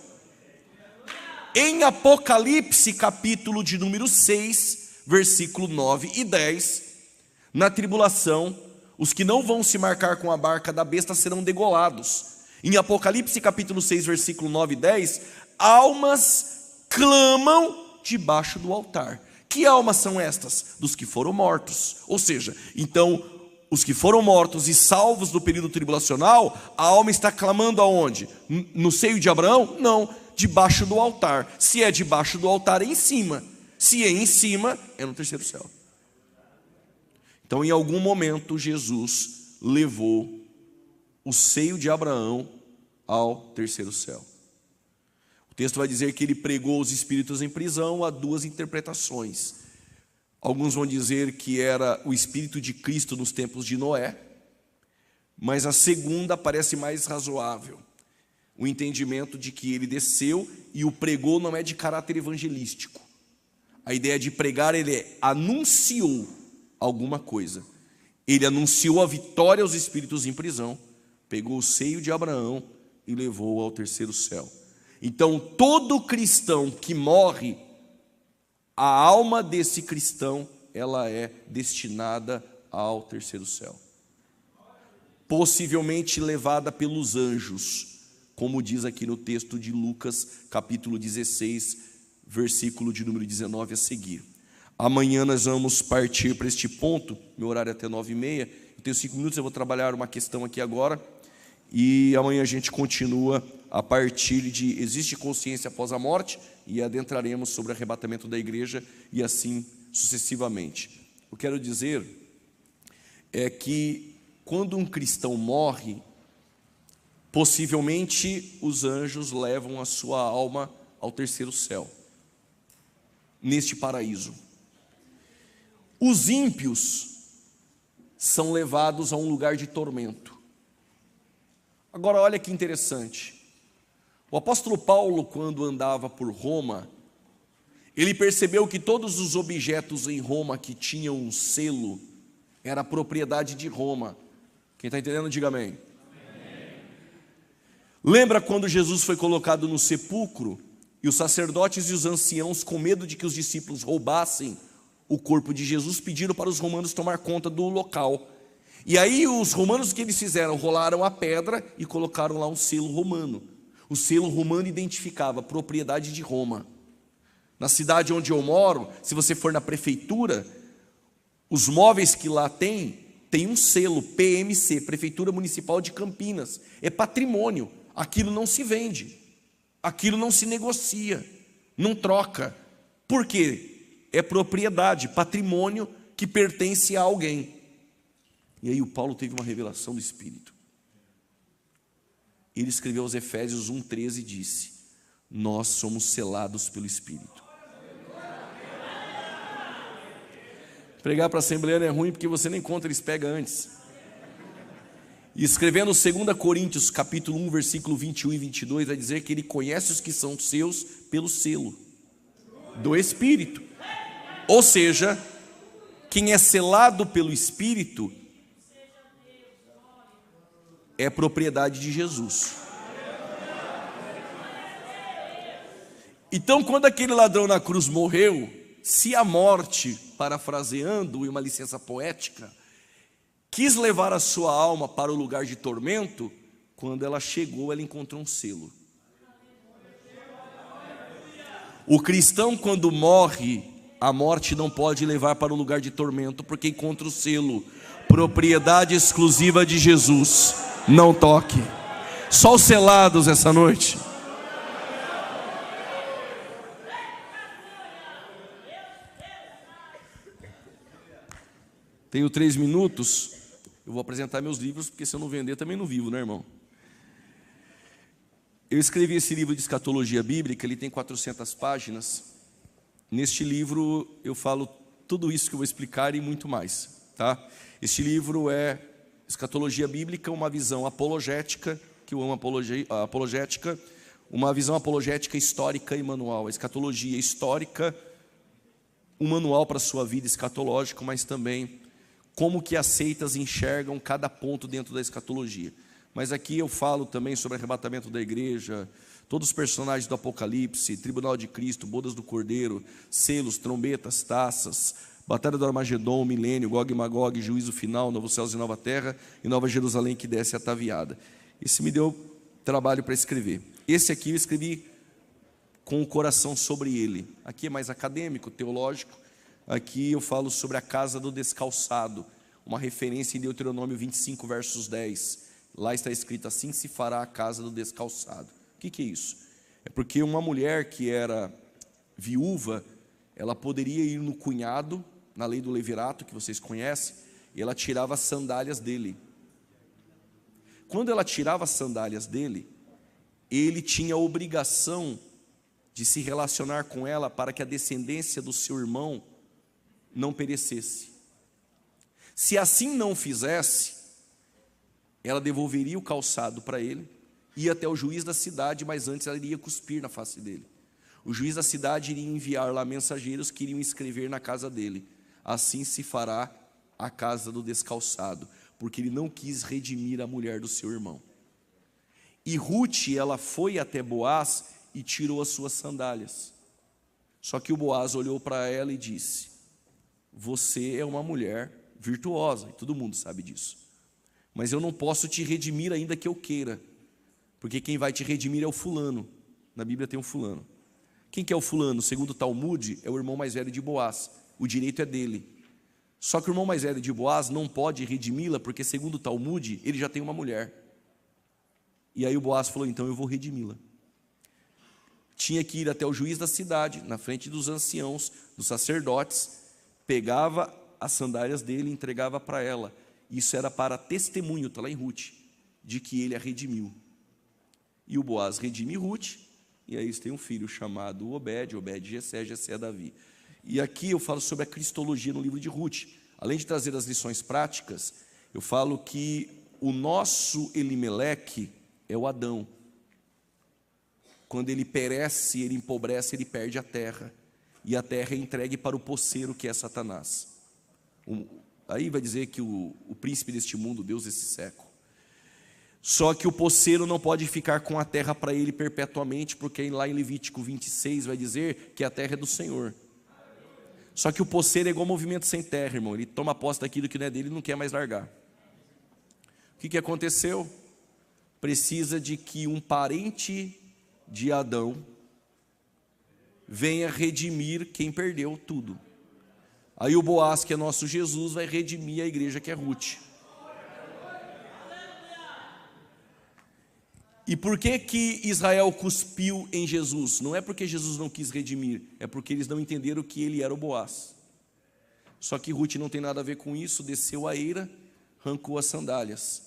Em Apocalipse, capítulo de número 6, versículo 9 e 10, na tribulação, os que não vão se marcar com a marca da besta serão degolados. Em Apocalipse capítulo 6, versículo 9 e 10, almas clamam debaixo do altar. Que almas são estas? Dos que foram mortos. Ou seja, então, os que foram mortos e salvos do período tribulacional, a alma está clamando aonde? No seio de Abraão? Não, debaixo do altar. Se é debaixo do altar, é em cima. Se é em cima, é no terceiro céu. Então, em algum momento, Jesus levou o seio de Abraão ao terceiro céu. O texto vai dizer que ele pregou os espíritos em prisão. Há duas interpretações. Alguns vão dizer que era o espírito de Cristo nos tempos de Noé, mas a segunda parece mais razoável. O entendimento de que ele desceu e o pregou não é de caráter evangelístico. A ideia de pregar, ele anunciou alguma coisa. Ele anunciou a vitória aos espíritos em prisão, pegou o seio de Abraão e levou ao terceiro céu. Então, todo cristão que morre, a alma desse cristão, ela é destinada ao terceiro céu. Possivelmente levada pelos anjos, como diz aqui no texto de Lucas, capítulo 16, versículo de número 19 a seguir. Amanhã nós vamos partir para este ponto, meu horário é até 9h30, eu tenho 5 minutos, eu vou trabalhar uma questão aqui agora, e amanhã a gente continua a partir de existe consciência após a morte, e adentraremos sobre o arrebatamento da igreja, e assim sucessivamente. O que eu quero dizer é que quando um cristão morre, possivelmente os anjos levam a sua alma ao terceiro céu, neste paraíso. Os ímpios são levados a um lugar de tormento. Agora olha que interessante. O apóstolo Paulo, quando andava por Roma, ele percebeu que todos os objetos em Roma que tinham um selo era propriedade de Roma. Quem está entendendo, diga amém. Amém. Lembra quando Jesus foi colocado no sepulcro e os sacerdotes e os anciãos, com medo de que os discípulos roubassem o corpo de Jesus, pediram para os romanos tomar conta do local. E aí os romanos, o que eles fizeram? Rolaram a pedra e colocaram lá um selo romano. O selo romano identificava a propriedade de Roma. Na cidade onde eu moro, se você for na prefeitura, os móveis que lá tem um selo PMC, Prefeitura Municipal de Campinas. É patrimônio. Aquilo não se vende. Aquilo não se negocia. Não troca. Por quê? é propriedade, patrimônio que pertence a alguém. E aí o Paulo teve uma revelação do Espírito. Ele escreveu aos Efésios 1,13 e disse: nós somos selados pelo Espírito. Pregar para a Assembleia não é ruim, porque você nem conta, eles pegam antes. E escrevendo 2 Coríntios capítulo 1, versículo 21 e 22, vai dizer que ele conhece os que são seus pelo selo do Espírito. Ou seja, quem é selado pelo Espírito é propriedade de Jesus. Então, quando aquele ladrão na cruz morreu, se a morte, parafraseando em uma licença poética, quis levar a sua alma para o lugar de tormento, quando ela chegou, ela encontrou um selo. O cristão, quando morre, a morte não pode levar para o lugar de tormento, porque encontra o selo, propriedade exclusiva de Jesus. Não toque. Só os selados essa noite. Tenho 3 minutos. Eu vou apresentar meus livros, porque se eu não vender também não vivo, né, irmão? Eu escrevi esse livro de escatologia bíblica, ele tem 400 páginas. Neste livro eu falo tudo isso que eu vou explicar e muito mais, tá? Este livro é Escatologia Bíblica, uma visão apologética, que eu amo apologética, uma visão apologética histórica e manual. A escatologia histórica, um manual para a sua vida escatológica, mas também como que as seitas enxergam cada ponto dentro da escatologia. Mas aqui eu falo também sobre arrebatamento da igreja, todos os personagens do Apocalipse, tribunal de Cristo, bodas do Cordeiro, selos, trombetas, taças, batalha do Armagedon, milênio, Gog e Magog, juízo final, novo céus e nova terra, e nova Jerusalém que desce ataviada. Esse me deu trabalho para escrever. Esse aqui eu escrevi com o coração sobre ele. Aqui é mais acadêmico, teológico. Aqui eu falo sobre a casa do descalçado, uma referência em Deuteronômio 25, versos 10. Lá está escrito: assim se fará a casa do descalçado. O que é isso? É porque uma mulher que era viúva, ela poderia ir no cunhado, na lei do levirato, que vocês conhecem, e ela tirava as sandálias dele. Quando ela tirava as sandálias dele, ele tinha a obrigação de se relacionar com ela para que a descendência do seu irmão não perecesse. Se assim não fizesse, ela devolveria o calçado para ele, ia até o juiz da cidade, mas antes ela iria cuspir na face dele. O juiz da cidade iria enviar lá mensageiros que iriam escrever na casa dele: assim se fará a casa do descalçado, porque ele não quis redimir a mulher do seu irmão. E Ruth, ela foi até Boaz e tirou as suas sandálias. Só que o Boaz olhou para ela e disse: você é uma mulher virtuosa, e todo mundo sabe disso, mas eu não posso te redimir ainda que eu queira, porque quem vai te redimir é o fulano. Na Bíblia tem um fulano. Quem que é o fulano? Segundo o Talmud, é o irmão mais velho de Boaz. O direito é dele. Só que o irmão mais velho de Boaz não pode redimi-la, porque segundo o Talmud, ele já tem uma mulher. E aí o Boaz falou: então eu vou redimi-la. Tinha que ir até o juiz da cidade, na frente dos anciãos, dos sacerdotes, pegava as sandálias dele e entregava para ela. Isso era para testemunho, está lá em Ruth, de que ele a redimiu. E o Boaz redime Ruth, e aí eles têm um filho chamado Obed, Obed Jessé, Jessé Davi. E aqui eu falo sobre a cristologia no livro de Ruth. Além de trazer as lições práticas, eu falo que o nosso Elimeleque é o Adão. Quando ele perece, ele empobrece, ele perde a terra. E a terra é entregue para o poceiro, que é Satanás. Aí vai dizer que o príncipe deste mundo, Deus desse século. Só que o poceiro não pode ficar com a terra para ele perpetuamente, porque lá em Levítico 26 vai dizer que a terra é do Senhor. Só que o poceiro é igual movimento sem terra, irmão. Ele toma posse daquilo que não é dele e não quer mais largar. O que aconteceu? Precisa de que um parente de Adão venha redimir quem perdeu tudo. Aí o Boaz, que é nosso Jesus, vai redimir a igreja, que é Ruth. E por que que Israel cuspiu em Jesus? Não é porque Jesus não quis redimir, é porque eles não entenderam que ele era o Boaz. Só que Ruth não tem nada a ver com isso, desceu a eira, arrancou as sandálias.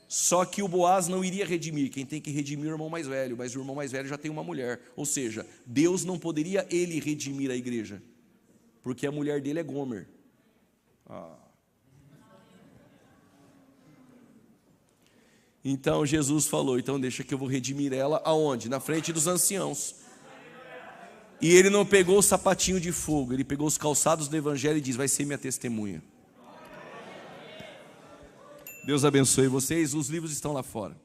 Só que o Boaz não iria redimir, quem tem que redimir é o irmão mais velho, mas o irmão mais velho já tem uma mulher. Ou seja, Deus não poderia ele redimir a igreja, porque a mulher dele é Gomer. Então Jesus falou, então deixa que eu vou redimir ela aonde? Na frente dos anciãos. E ele não pegou o sapatinho de fogo, ele pegou os calçados do evangelho e diz, vai ser minha testemunha. Deus abençoe vocês, os livros estão lá fora.